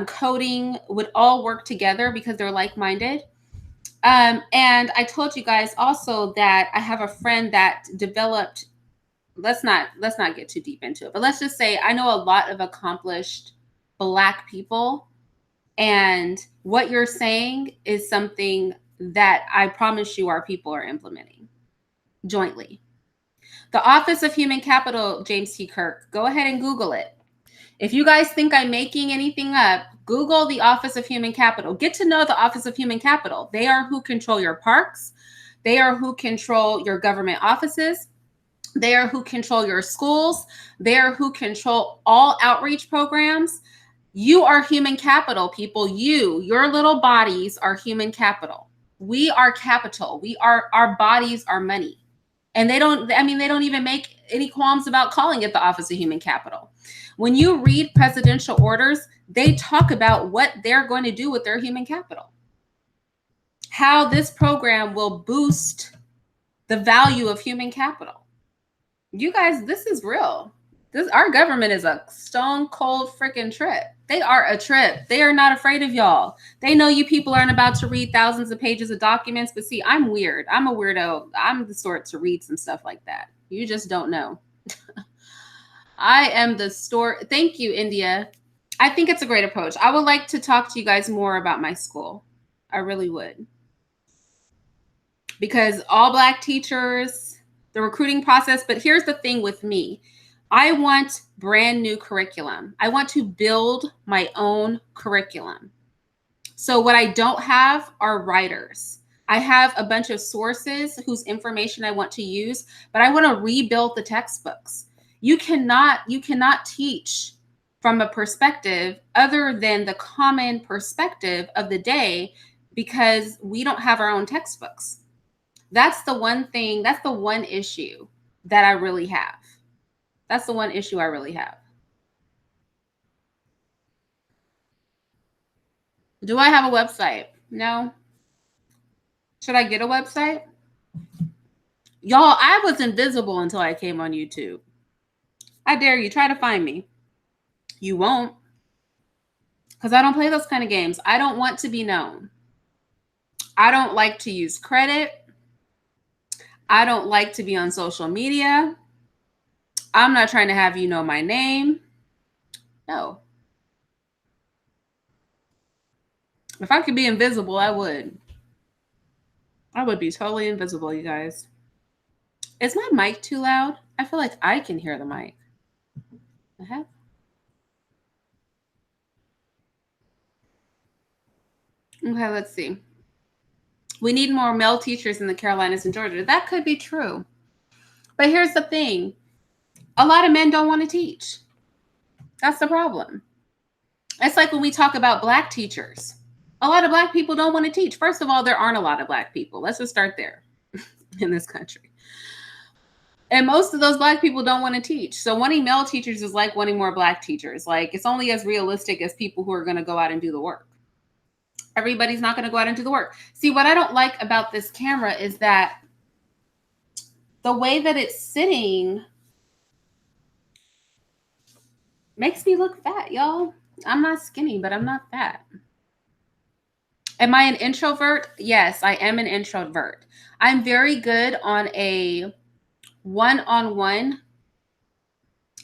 coding would all work together because they're like minded. And I told you guys also that I have a friend that developed. Let's not get too deep into it, but let's just say I know a lot of accomplished Black people, and what you're saying is something that I promise you our people are implementing jointly. The Office of Human Capital, James T. Kirk. Go ahead and Google it. If you guys think I'm making anything up, Google the Office of Human Capital. Get to know the Office of Human Capital. They are who control your parks. They are who control your government offices. They are who control your schools. They are who control all outreach programs. You are human capital, people. Your little bodies are human capital. We are capital. Our bodies are money. And they don't even make any qualms about calling it the Office of Human Capital. When you read presidential orders, they talk about what they're going to do with their human capital, how this program will boost the value of human capital. You guys, this is real. Our government is a stone cold freaking trip. They are a trip. They are not afraid of y'all. They know you people aren't about to read thousands of pages of documents, but see, I'm weird. I'm a weirdo. I'm the sort to read some stuff like that. You just don't know. I am the store. Thank you, India. I think it's a great approach. I would like to talk to you guys more about my school. I really would. Because all Black teachers, the recruiting process, but here's the thing with me. I want brand new curriculum. I want to build my own curriculum. So what I don't have are writers. I have a bunch of sources whose information I want to use, but I want to rebuild the textbooks. You cannot teach from a perspective other than the common perspective of the day because we don't have our own textbooks. That's the one thing, that's the one issue that I really have. That's the one issue I really have. Do I have a website? No. Should I get a website? Y'all, I was invisible until I came on YouTube. I dare you, try to find me. You won't. Because I don't play those kind of games. I don't want to be known. I don't like to use credit. I don't like to be on social media. I'm not trying to have you know my name. No. If I could be invisible, I would. I would be totally invisible, you guys. Is my mic too loud? I feel like I can hear the mic. The heck? Okay, let's see. We need more male teachers in the Carolinas and Georgia. That could be true. But here's the thing. A lot of men don't want to teach. That's the problem. It's like when we talk about Black teachers. A lot of Black people don't want to teach. First of all, there aren't a lot of Black people. Let's just start there in this country. And most of those Black people don't want to teach. So wanting male teachers is like wanting more Black teachers. Like, it's only as realistic as people who are going to go out and do the work. Everybody's not going to go out and do the work. See, what I don't like about this camera is that the way that it's sitting makes me look fat, y'all. I'm not skinny, but I'm not fat. Am I an introvert? Yes, I am an introvert. I'm very good on a one-on-one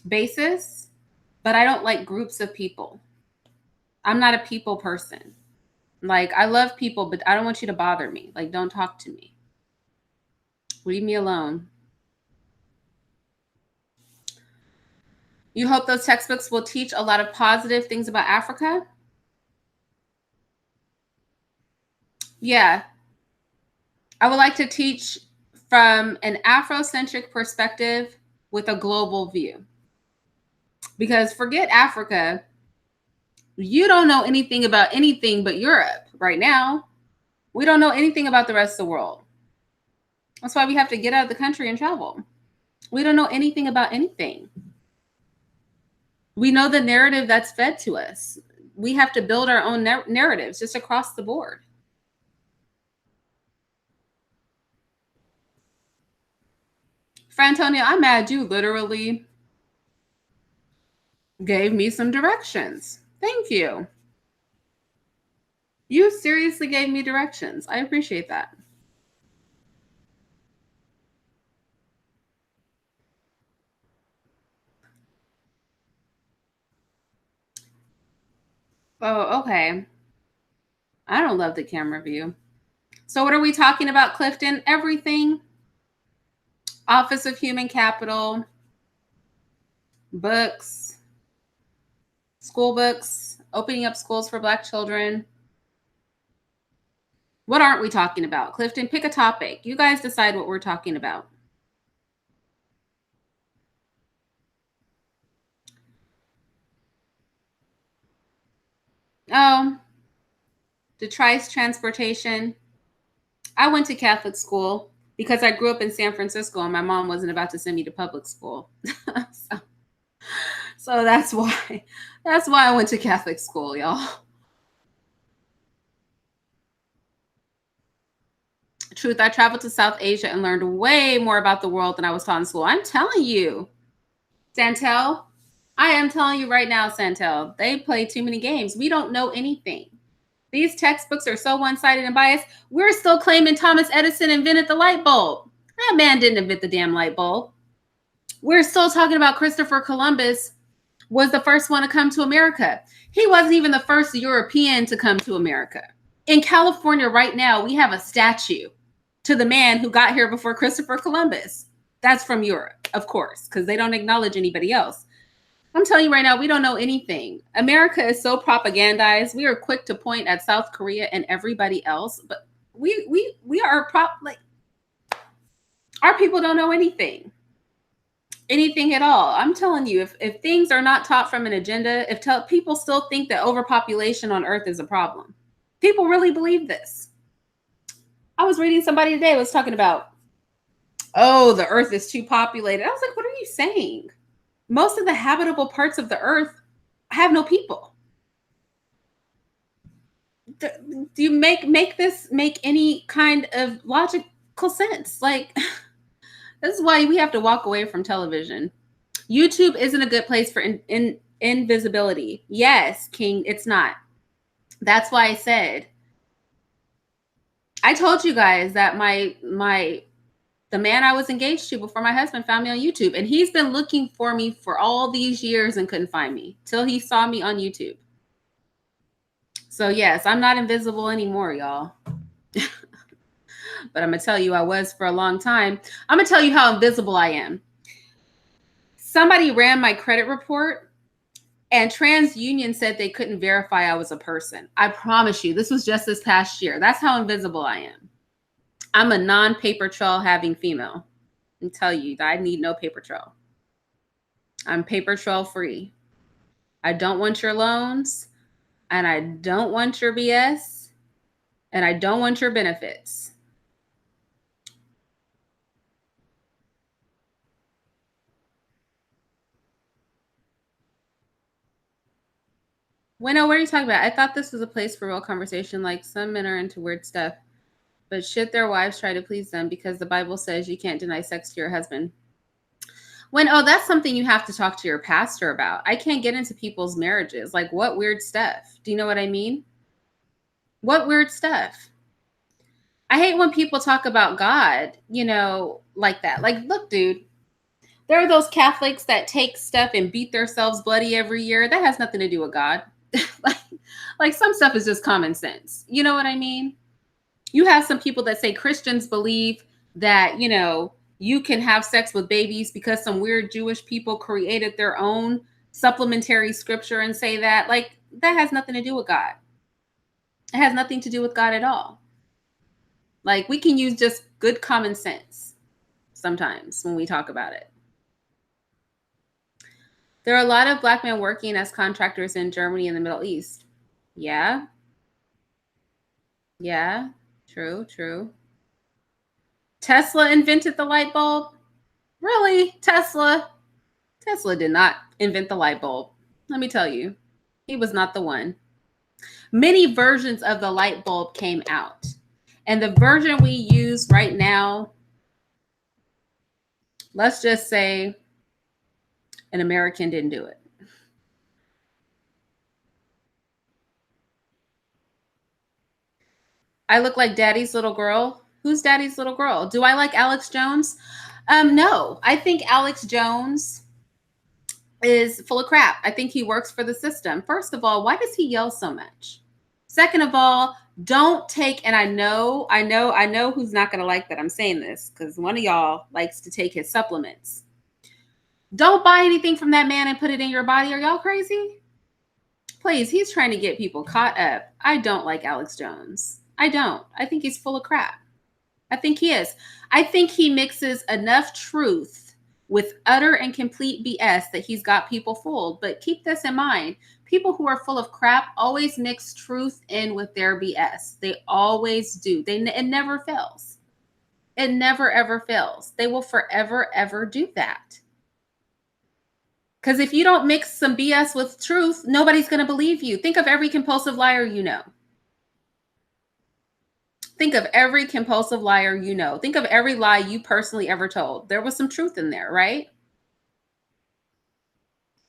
basis, but I don't like groups of people. I'm not a people person. Like, I love people, but I don't want you to bother me. Like, don't talk to me. Leave me alone. You hope those textbooks will teach a lot of positive things about Africa? Yeah. I would like to teach from an Afrocentric perspective with a global view. Because forget Africa, you don't know anything about anything but Europe right now. We don't know anything about the rest of the world. That's why we have to get out of the country and travel. We don't know anything about anything. We know the narrative that's fed to us. We have to build our own narratives just across the board. Frantonia, I'm mad you literally gave me some directions. Thank you. You seriously gave me directions. I appreciate that. Oh, okay. I don't love the camera view. So what are we talking about, Clifton? Everything. Office of Human Capital, books, school books, opening up schools for Black children. What aren't we talking about? Clifton, pick a topic. You guys decide what we're talking about. Oh, the Trice transportation. I went to Catholic school because I grew up in San Francisco and my mom wasn't about to send me to public school. so that's why I went to Catholic school, y'all. Truth, I traveled to South Asia and learned way more about the world than I was taught in school. I'm telling you. Santel, I am telling you right now, Santel, they play too many games. We don't know anything. These textbooks are so one-sided and biased. We're still claiming Thomas Edison invented the light bulb. That man didn't invent the damn light bulb. We're still talking about Christopher Columbus was the first one to come to America. He wasn't even the first European to come to America. In California right now, we have a statue to the man who got here before Christopher Columbus. That's from Europe, of course, because they don't acknowledge anybody else. I'm telling you right now, we don't know anything. America is so propagandized. We are quick to point at South Korea and everybody else, but we are like our people don't know anything at all. I'm telling you, if things are not taught from an agenda, if people still think that overpopulation on Earth is a problem, people really believe this. I was reading somebody today was talking about, oh, the Earth is too populated. I was like, what are you saying? Most of the habitable parts of the Earth have no people. Do you make this make any kind of logical sense? Like, this is why we have to walk away from television. YouTube isn't a good place for invisibility. Yes, King, it's not. That's why I said, I told you guys that the man I was engaged to before my husband found me on YouTube, and he's been looking for me for all these years and couldn't find me till he saw me on YouTube. So yes, I'm not invisible anymore, y'all. But I'm gonna tell you, I was for a long time. I'm gonna tell you how invisible I am. Somebody ran my credit report, and TransUnion said they couldn't verify I was a person. I promise you, this was just this past year. That's how invisible I am. I'm a non-paper trail having female. I tell you that I need no paper trail. I'm paper trail free. I don't want your loans, and I don't want your BS, and I don't want your benefits. Winnow, what are you talking about? I thought this was a place for real conversation. Like, some men are into weird stuff, but should their wives try to please them because the Bible says you can't deny sex to your husband? That's something you have to talk to your pastor about. I can't get into people's marriages. Like, what weird stuff? Do you know what I mean? What weird stuff? I hate when people talk about God, like that. Like, look, dude, there are those Catholics that take stuff and beat themselves bloody every year. That has nothing to do with God. like some stuff is just common sense. You know what I mean? You have some people that say Christians believe that, you can have sex with babies because some weird Jewish people created their own supplementary scripture and say that. Like, that has nothing to do with God. It has nothing to do with God at all. Like, we can use just good common sense sometimes when we talk about it. There are a lot of Black men working as contractors in Germany and the Middle East. Yeah. Yeah. True. Tesla invented the light bulb? Really? Tesla? Tesla did not invent the light bulb. Let me tell you, he was not the one. Many versions of the light bulb came out. And the version we use right now, let's just say an American didn't do it. I look like Daddy's little girl. Who's Daddy's little girl? Do I like Alex Jones? No. I think Alex Jones is full of crap. I think he works for the system. First of all, why does he yell so much? Second of all, don't take, and I know who's not going to like that I'm saying this, because one of y'all likes to take his supplements. Don't buy anything from that man and put it in your body. Are y'all crazy? Please, he's trying to get people caught up. I don't like Alex Jones. I don't. I think he's full of crap. I think he is. I think he mixes enough truth with utter and complete BS that he's got people fooled. But keep this in mind. People who are full of crap always mix truth in with their BS. They always do. It never fails. It never, ever fails. They will forever, ever do that. Because if you don't mix some BS with truth, nobody's going to believe you. Think of every compulsive liar you know. Think of every compulsive liar you know. Think of every lie you personally ever told. There was some truth in there, right?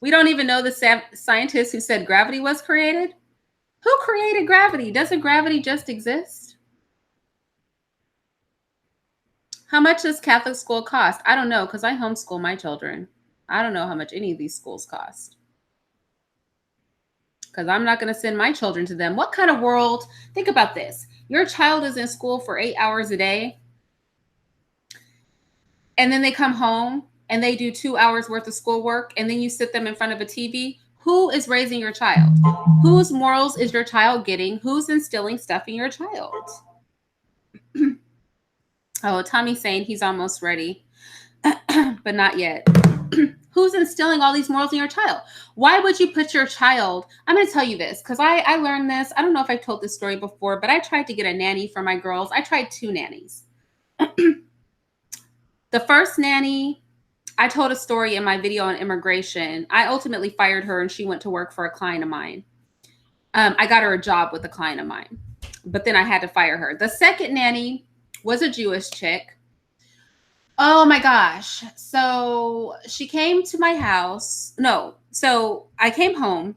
We don't even know the scientist who said gravity was created. Who created gravity? Doesn't gravity just exist? How much does Catholic school cost? I don't know, because I homeschool my children. I don't know how much any of these schools cost, because I'm not going to send my children to them. What kind of world? Think about this. Your child is in school for 8 hours a day, and then they come home and they do 2 hours worth of schoolwork, and then you sit them in front of a TV. Who is raising your child? Whose morals is your child getting? Who's instilling stuff in your child? Oh, Tommy's saying he's almost ready, but not yet. Who's instilling all these morals in your child? Why would you put your child? I'm going to tell you this, because I learned this. I don't know if I've told this story before, but I tried to get a nanny for my girls. I tried 2 nannies. The first nanny, I told a story in my video on immigration. I ultimately fired her, and she went to work for a client of mine. I got her a job with a client of mine. But then I had to fire her. The second nanny was a Jewish chick. Oh my gosh. So she came to my house. No, so I came home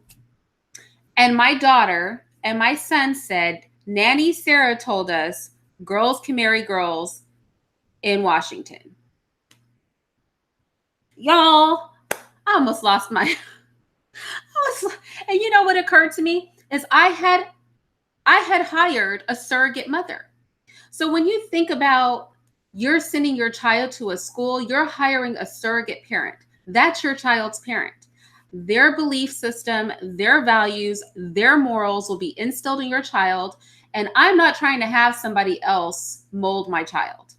and my daughter and my son said, Nanny Sarah told us girls can marry girls in Washington. Y'all, I almost lost my. And you know what occurred to me is I had hired a surrogate mother. So when you think about you're sending your child to a school, you're hiring a surrogate parent. That's your child's parent. Their belief system, their values, their morals will be instilled in your child. And I'm not trying to have somebody else mold my child.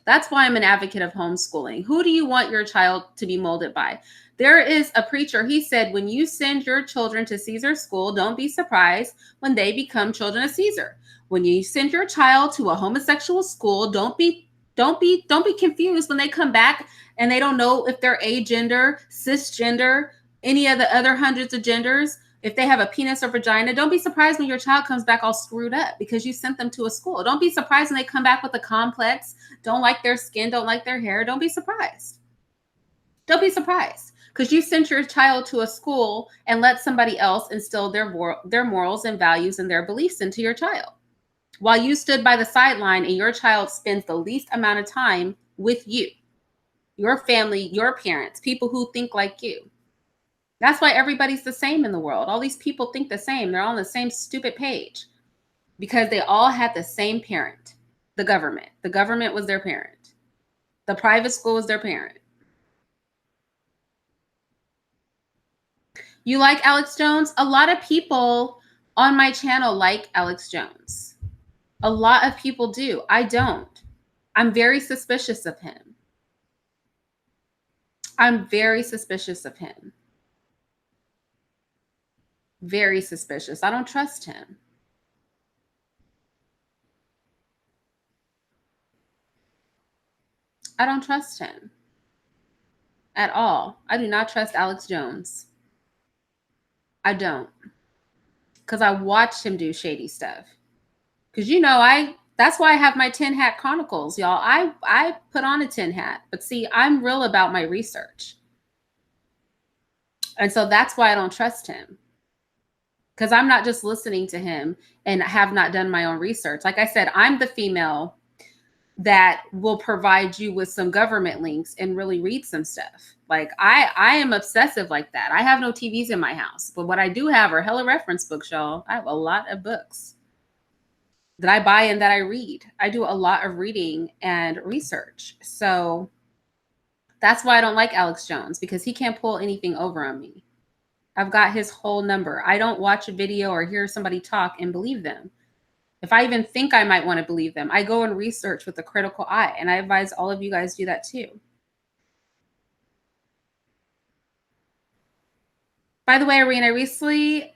That's why I'm an advocate of homeschooling. Who do you want your child to be molded by? There is a preacher, he said, when you send your children to Caesar's school, don't be surprised when they become children of Caesar. When you send your child to a homosexual school, don't be confused when they come back and they don't know if they're agender, cisgender, any of the other hundreds of genders. If they have a penis or vagina, don't be surprised when your child comes back all screwed up because you sent them to a school. Don't be surprised when they come back with a complex, don't like their skin, don't like their hair. Don't be surprised. Don't be surprised because you sent your child to a school and let somebody else instill their morals and values and their beliefs into your child. While you stood by the sideline and your child spends the least amount of time with you, your family, your parents, people who think like you. That's why everybody's the same in the world. All these people think the same. They're all on the same stupid page because they all had the same parent, the government. The government was their parent. The private school was their parent. You like Alex Jones? A lot of people on my channel like Alex Jones. A lot of people do. I don't. I'm very suspicious of him. I'm very suspicious of him. Very suspicious. I don't trust him. I don't trust him at all. I do not trust Alex Jones. I don't. Because I watched him do shady stuff. Because that's why I have my Tin Hat Chronicles, y'all. I put on a tin hat. But see, I'm real about my research. And so that's why I don't trust him. Because I'm not just listening to him and have not done my own research. Like I said, I'm the female that will provide you with some government links and really read some stuff. Like I am obsessive like that. I have no TVs in my house, but what I do have are hella reference books, y'all. I have a lot of books that I buy and that I read. I do a lot of reading and research. So that's why I don't like Alex Jones, because he can't pull anything over on me. I've got his whole number. I don't watch a video or hear somebody talk and believe them. If I even think I might want to believe them, I go and research with a critical eye. And I advise all of you guys do that too. By the way, Irene, I recently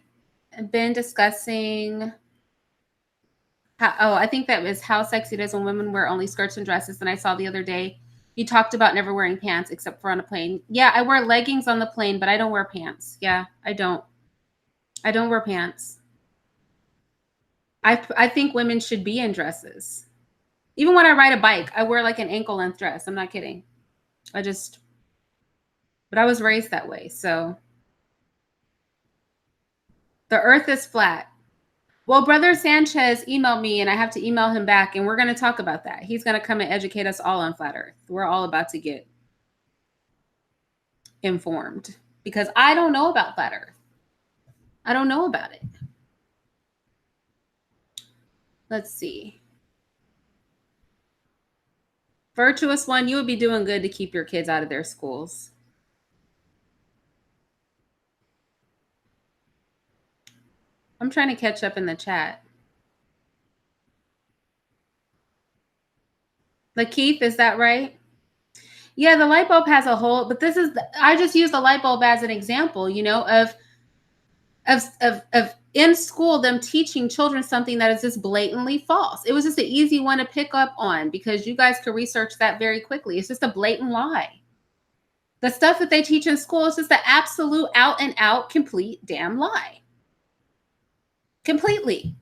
been discussing I think that was how sexy it is when women wear only skirts and dresses. And I saw the other day, you talked about never wearing pants except for on a plane. Yeah, I wear leggings on the plane, but I don't wear pants. Yeah, I don't. I don't wear pants. I think women should be in dresses. Even when I ride a bike, I wear like an ankle length dress. I'm not kidding. But I was raised that way. So the earth is flat. Well, Brother Sanchez emailed me and I have to email him back, and we're going to talk about that. He's going to come and educate us all on flat earth. We're all about to get informed because I don't know about flat earth. I don't know about it. Let's see. Virtuous One, you would be doing good to keep your kids out of their schools. I'm trying to catch up in the chat. Lakeith, is that right? Yeah, the light bulb has a hole, but I just use the light bulb as an example, of in school, them teaching children something that is just blatantly false. It was just an easy one to pick up on because you guys could research that very quickly. It's just a blatant lie. The stuff that they teach in school is just the absolute out and out complete damn lie. Completely.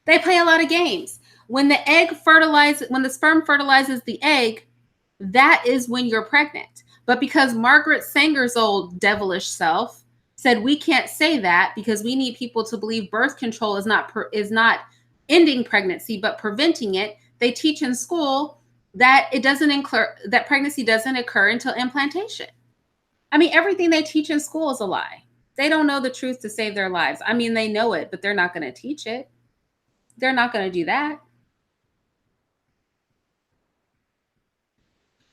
They play a lot of games. When the sperm fertilizes the egg, that is when you're pregnant. But because Margaret Sanger's old devilish self said we can't say that because we need people to believe birth control is not ending pregnancy but preventing it, they teach in school that that pregnancy doesn't occur until implantation. I mean, everything they teach in school is a lie. They don't know the truth to save their lives. I mean, they know it, but they're not going to teach it. They're not going to do that.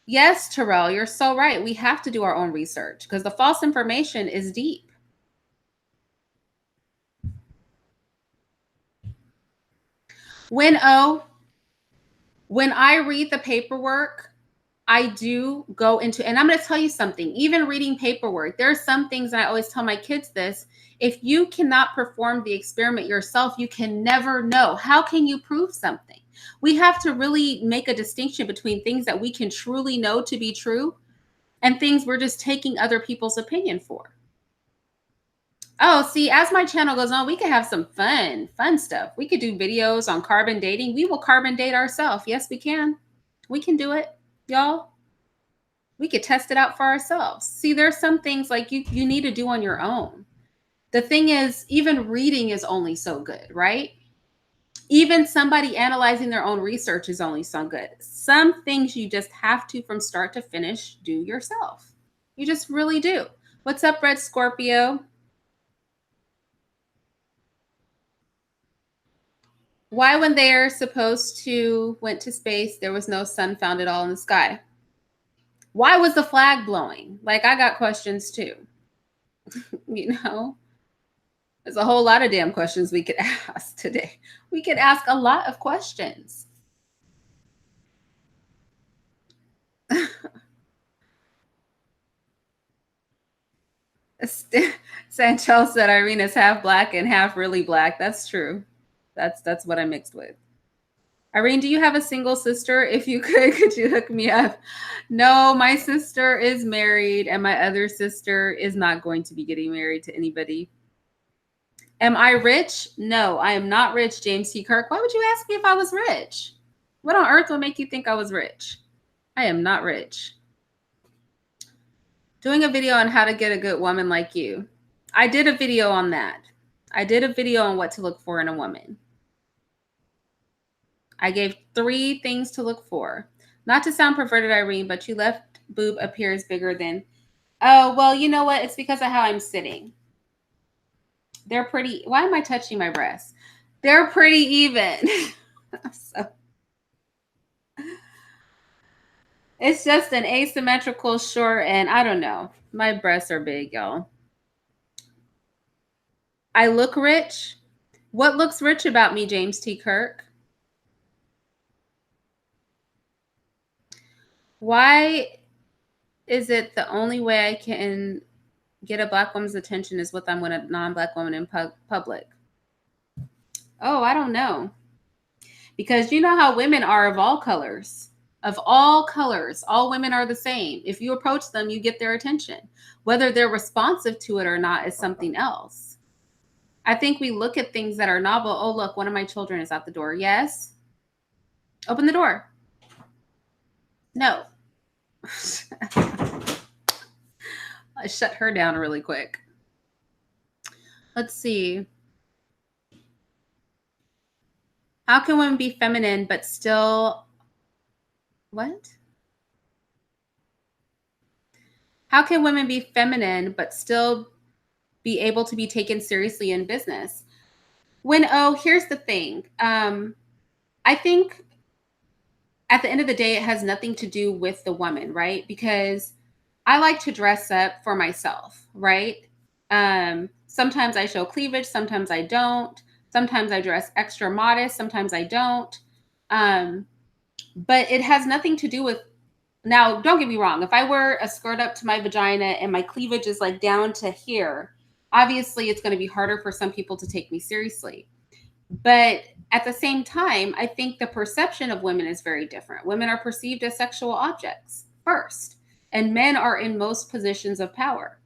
Yes, Terrell, you're so right. We have to do our own research because the false information is deep. When I read the paperwork, I do go into, and I'm going to tell you something, even reading paperwork, there are some things, and I always tell my kids this, if you cannot perform the experiment yourself, you can never know. How can you prove something? We have to really make a distinction between things that we can truly know to be true and things we're just taking other people's opinion for. Oh, see, as my channel goes on, we could have some fun stuff. We could do videos on carbon dating. We will carbon date ourselves. Yes, we can. We can do it, y'all. We could test it out for ourselves. See, there's some things like you need to do on your own. The thing is, even reading is only so good, right? Even somebody analyzing their own research is only so good. Some things you just have to, from start to finish, do yourself. You just really do. What's up, Red Scorpio? Why, when they're supposed to went to space, there was no sun found at all in the sky? Why was the flag blowing? Like, I got questions too. You know, there's a whole lot of damn questions we could ask today. We could ask a lot of questions. Sanchel said Irina's half black and half really black. That's true. That's what I mixed with. Irene, do you have a single sister? If you could you hook me up? No, my sister is married, and my other sister is not going to be getting married to anybody. Am I rich? No, I am not rich, James T. Kirk. Why would you ask me if I was rich? What on earth would make you think I was rich? I am not rich. Doing a video on how to get a good woman like you. I did a video on that. I did a video on what to look for in a woman. I gave 3 things to look for. Not to sound perverted, Irene, but your left boob appears bigger than... Oh, well, you know what? It's because of how I'm sitting. They're pretty... Why am I touching my breasts? They're pretty even. So, it's just an asymmetrical short, and I don't know. My breasts are big, y'all. I look rich. What looks rich about me, James T. Kirk? Why is it the only way I can get a black woman's attention is with I'm with a non-black woman in public? Oh, I don't know. Because you know how women are of all colors. Of all colors, all women are the same. If you approach them, you get their attention. Whether they're responsive to it or not is something else. I think we look at things that are novel. Oh, look, one of my children is out the door. Yes? Open the door. No. I shut her down really quick. Let's see. How can women be feminine but still... What? How can women be feminine but still be able to be taken seriously in business? Here's the thing. I think at the end of the day, it has nothing to do with the woman, right? Because I like to dress up for myself, right? Sometimes I show cleavage, sometimes I don't. Sometimes I dress extra modest, sometimes I don't. But it has nothing to do with... Now, don't get me wrong. If I wear a skirt up to my vagina and my cleavage is like down to here, obviously it's going to be harder for some people to take me seriously. But at the same time, I think the perception of women is very different. Women are perceived as sexual objects first, and men are in most positions of power.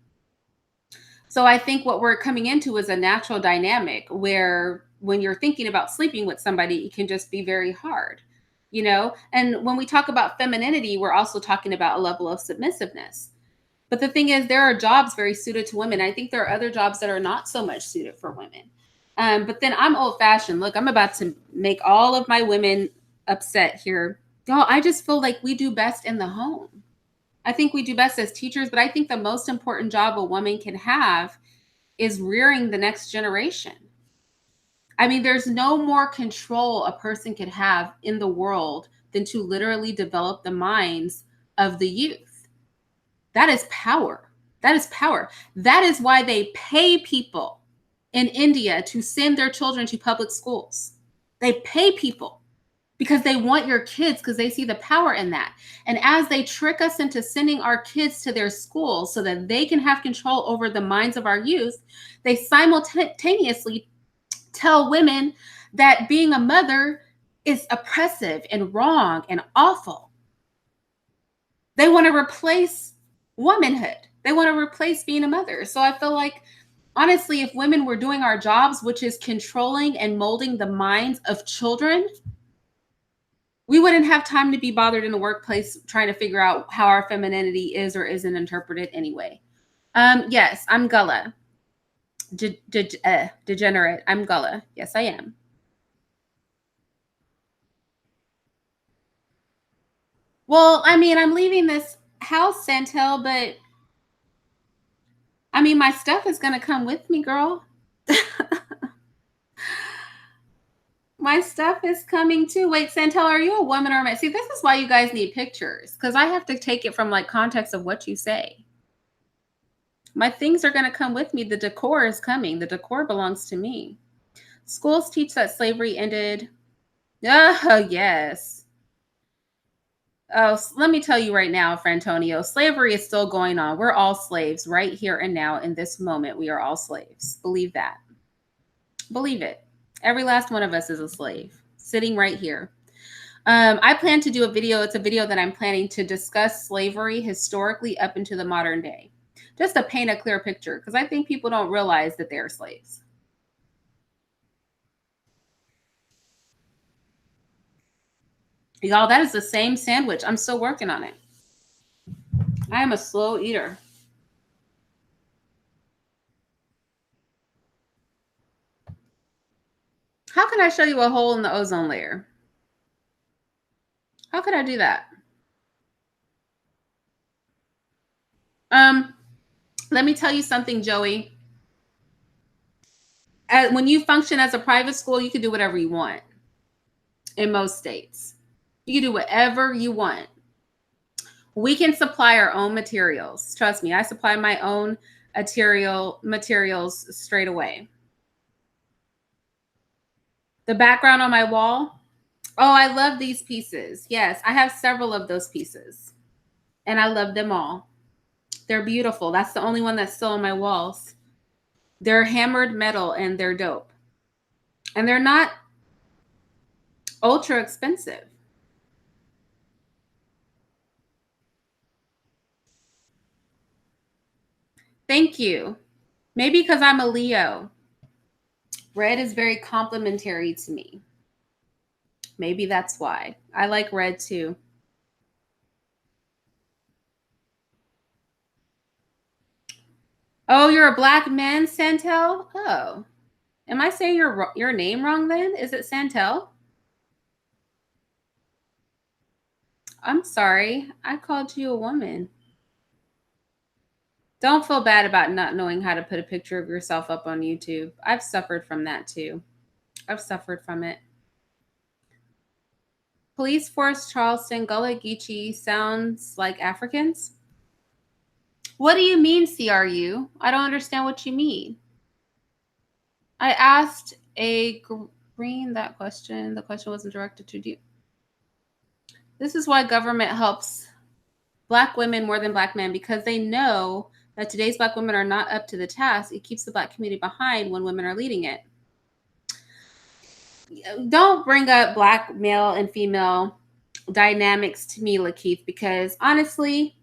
So I think what we're coming into is a natural dynamic where when you're thinking about sleeping with somebody, it can just be very hard, you know? And when we talk about femininity, we're also talking about a level of submissiveness. But the thing is, there are jobs very suited to women. I think there are other jobs that are not so much suited for women. But then I'm old fashioned. Look, I'm about to make all of my women upset here. Y'all, I just feel like we do best in the home. I think we do best as teachers, but I think the most important job a woman can have is rearing the next generation. I mean, there's no more control a person could have in the world than to literally develop the minds of the youth. That is power. That is power. That is why they pay people in India to send their children to public schools. They pay people because they want your kids, because they see the power in that. And as they trick us into sending our kids to their schools so that they can have control over the minds of our youth, they simultaneously tell women that being a mother is oppressive and wrong and awful. They want to replace womanhood. They want to replace being a mother. So I feel like, honestly, if women were doing our jobs, which is controlling and molding the minds of children, we wouldn't have time to be bothered in the workplace trying to figure out how our femininity is or isn't interpreted anyway. Yes, I'm Gullah. Degenerate. I'm Gullah. Yes, I am. Well, I mean, I'm leaving this house, Santel, but I mean, my stuff is going to come with me, girl. My stuff is coming too. Wait, Santel, are you a woman or a man? See, this is why you guys need pictures, because I have to take it from like context of what you say. My things are going to come with me. The decor is coming. The decor belongs to me. Schools teach that slavery ended. Oh, yes. Oh, let me tell you right now, Frantonio, slavery is still going on. We're all slaves right here and now in this moment. We are all slaves. Believe that. Believe it. Every last one of us is a slave sitting right here. I plan to do a video. It's a video that I'm planning to discuss slavery historically up into the modern day, just to paint a clear picture, because I think people don't realize that they're slaves. Y'all, that is the same sandwich. I'm still working on it. I am a slow eater. How can I show you a hole in the ozone layer? How could I do that? Let me tell you something, Joey. When you function as a private school, you can do whatever you want in most states. You can do whatever you want. We can supply our own materials. Trust me, I supply my own materials straight away. The background on my wall. Oh, I love these pieces. Yes, I have several of those pieces, and I love them all. They're beautiful. That's the only one that's still on my walls. They're hammered metal and they're dope. And they're not ultra expensive. Thank you. Maybe because I'm a Leo. Red is very complimentary to me. Maybe that's why. I like red too. Oh, you're a black man, Santel? Oh. Am I saying your name wrong then? Is it Santel? I'm sorry. I called you a woman. Don't feel bad about not knowing how to put a picture of yourself up on YouTube. I've suffered from that too. I've suffered from it. Police force Charleston, Gullah Geechee sounds like Africans? What do you mean, CRU? I don't understand what you mean. I asked a green that question. The question wasn't directed to you. This is why government helps Black women more than Black men, because they know that today's Black women are not up to the task. It keeps the Black community behind when women are leading it. Don't bring up Black male and female dynamics to me, Lakeith, because honestly,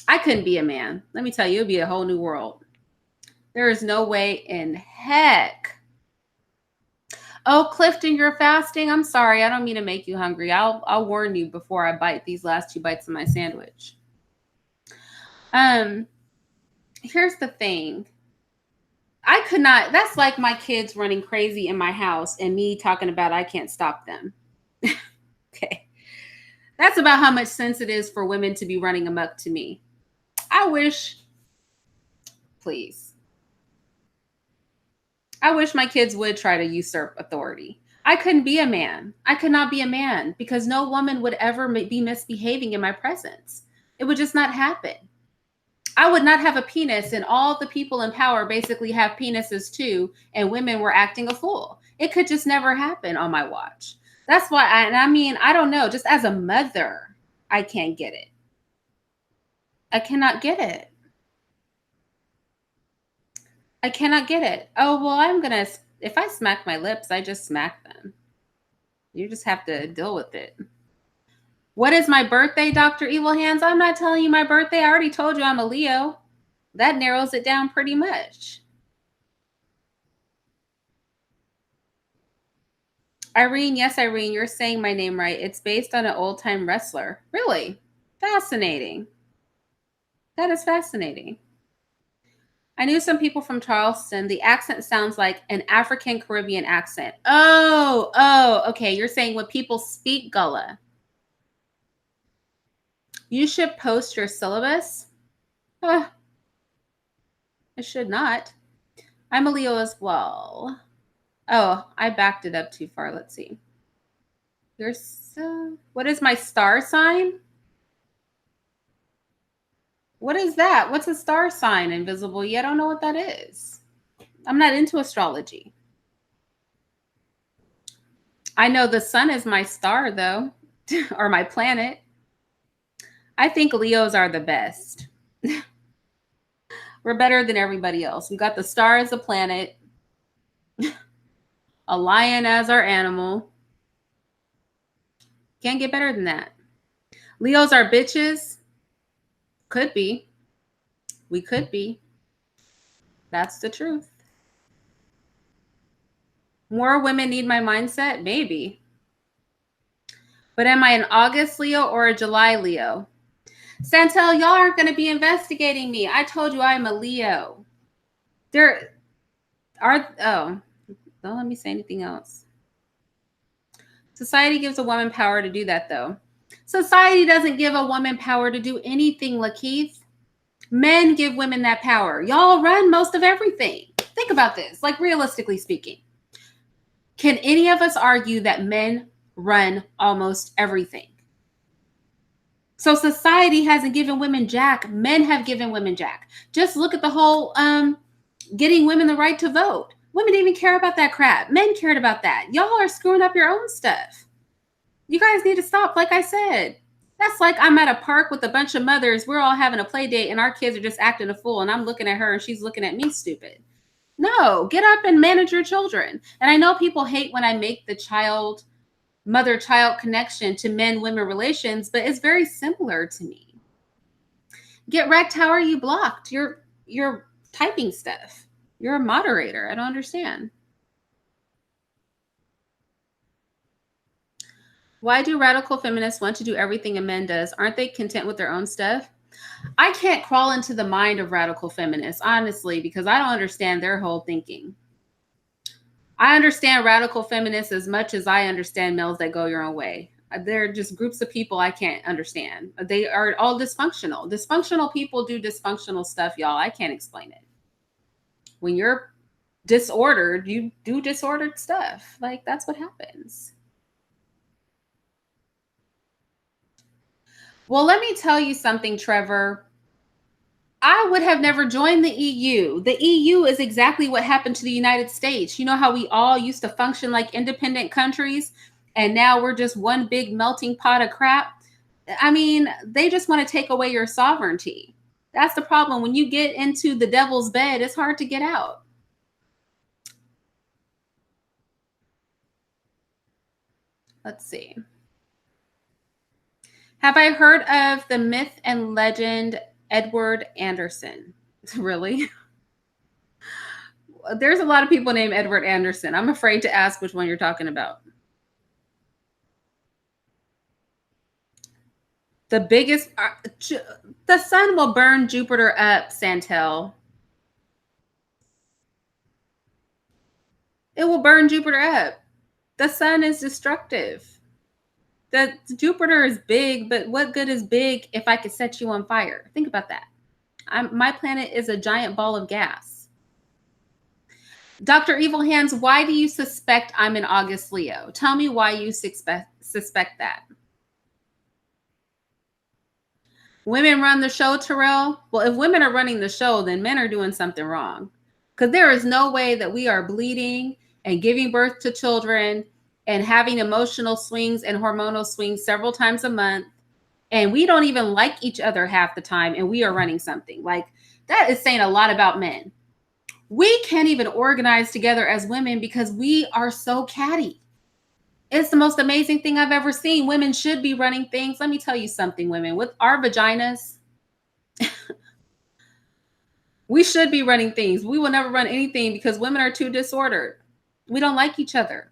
I couldn't be a man. Let me tell you, it'd be a whole new world. There is no way in heck Oh, Clifton, you're fasting. I'm sorry. I don't mean to make you hungry. I'll warn you before I bite these last two bites of my sandwich. Um, Here's the thing. I could not. That's like my kids running crazy in my house and me talking about I can't stop them. Okay. That's about how much sense it is for women to be running amok to me. I wish, please. I wish my kids would try to usurp authority. I couldn't be a man. I could not be a man because no woman would ever be misbehaving in my presence. It would just not happen. I would not have a penis, and all the people in power basically have penises too, and women were acting a fool. It could just never happen on my watch. That's why, I mean, I don't know. Just as a mother, I can't get it. I cannot get it. I cannot get it. Oh, well, if I smack my lips, I just smack them. You just have to deal with it. What is my birthday, Dr. Evil Hands? I'm not telling you my birthday. I already told you I'm a Leo. That narrows it down pretty much. Irene, yes, Irene, you're saying my name right. It's based on an old time wrestler. Really? Fascinating. That is fascinating. I knew some people from Charleston. The accent sounds like an African Caribbean accent. Oh, okay. You're saying when people speak Gullah. You should post your syllabus. Uh, I should not. I'm a Leo as well. Oh, I backed it up too far. Let's see. What is my star sign? What is that? What's a star sign, Invisible? Yeah, I don't know what that is. I'm not into astrology. I know the sun is my star, though, or my planet. I think Leos are the best. We're better than everybody else. We got the star as a planet, a lion as our animal. Can't get better than that. Leos are bitches. Could be. We could be. That's the truth. More women need my mindset? Maybe. But am I an August Leo or a July Leo? Santel, y'all aren't going to be investigating me. I told you I'm a Leo. There are, don't let me say anything else. Society gives a woman power to do that, though. Society doesn't give a woman power to do anything, Lakeith. Men give women that power. Y'all run most of everything. Think about this, like realistically speaking. Can any of us argue that men run almost everything? So society hasn't given women jack. Men have given women jack. Just look at the whole getting women the right to vote. Women didn't even care about that crap. Men cared about that. Y'all are screwing up your own stuff. You guys need to stop. Like I said, that's like I'm at a park with a bunch of mothers. We're all having a play date and our kids are just acting a fool. And I'm looking at her and she's looking at me stupid. No, get up and manage your children. And I know people hate when I make the mother-child connection to men-women relations, but it's very similar to me. Get wrecked. How are you blocked? You're typing stuff. You're a moderator. I don't understand. Why do radical feminists want to do everything a man does? Aren't they content with their own stuff? I can't crawl into the mind of radical feminists, honestly, because I don't understand their whole thinking. I understand radical feminists as much as I understand males that go your own way. They're just groups of people I can't understand. They are all dysfunctional. Dysfunctional people do dysfunctional stuff, y'all. I can't explain it. When you're disordered, you do disordered stuff. Like, that's what happens. Well, let me tell you something, Trevor. I would have never joined the EU. The EU is exactly what happened to the United States. You know how we all used to function like independent countries, and now we're just one big melting pot of crap? I mean, they just want to take away your sovereignty. That's the problem. When you get into the devil's bed, it's hard to get out. Let's see. Have I heard of the myth and legend Edward Anderson? Really? There's a lot of people named Edward Anderson. I'm afraid to ask which one you're talking about. The biggest, the sun will burn Jupiter up, Santel. It will burn Jupiter up. The sun is destructive. The Jupiter is big, but what good is big if I could set you on fire? Think about that. My planet is a giant ball of gas. Dr. Evil Hands, why do you suspect I'm an August Leo? Tell me why you suspect that. Women run the show, Terrell. Well, if women are running the show, then men are doing something wrong. Because there is no way that we are bleeding and giving birth to children and having emotional swings and hormonal swings several times a month. And we don't even like each other half the time. And we are running something. Like, that is saying a lot about men. We can't even organize together as women because we are so catty. It's the most amazing thing I've ever seen. Women should be running things. Let me tell you something, women. With our vaginas, we should be running things. We will never run anything because women are too disordered. We don't like each other.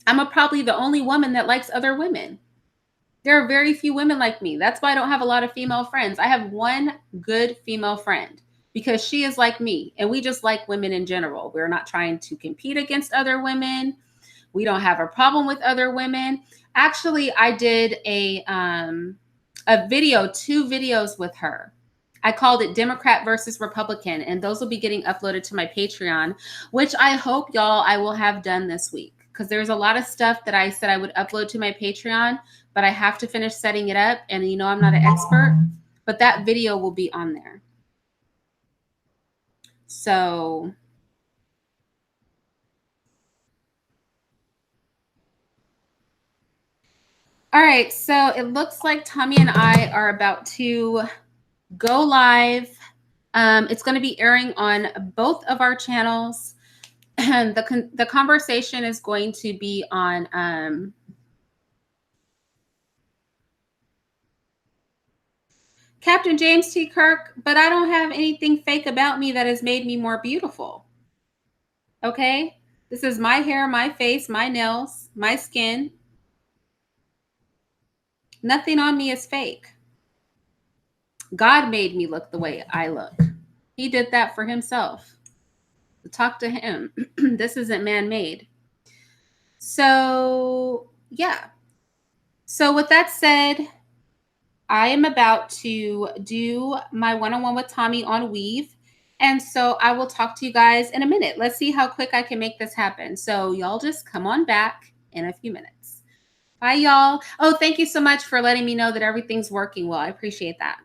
I'm probably the only woman that likes other women. There are very few women like me. That's why I don't have a lot of female friends. I have one good female friend because she is like me, and we just like women in general. We're not trying to compete against other women. We don't have a problem with other women. Actually, I did a video, 2 videos with her. I called it Democrat versus Republican, and those will be getting uploaded to my Patreon, which I hope, y'all, I will have done this week because there's a lot of stuff that I said I would upload to my Patreon, but I have to finish setting it up, and you know I'm not an expert, but that video will be on there. So all right, so it looks like Tommy and I are about to go live. It's going to be airing on both of our channels. And the conversation is going to be on Captain James T. Kirk, but I don't have anything fake about me that has made me more beautiful. Okay? This is my hair, my face, my nails, my skin. Nothing on me is fake. God made me look the way I look. He did that for himself. Talk to him. This isn't man-made. So, yeah. So with that said, I am about to do my one-on-one with Tommy on Weave. And so I will talk to you guys in a minute. Let's see how quick I can make this happen. So y'all just come on back in a few minutes. Bye, y'all. Oh, thank you so much for letting me know that everything's working well. I appreciate that.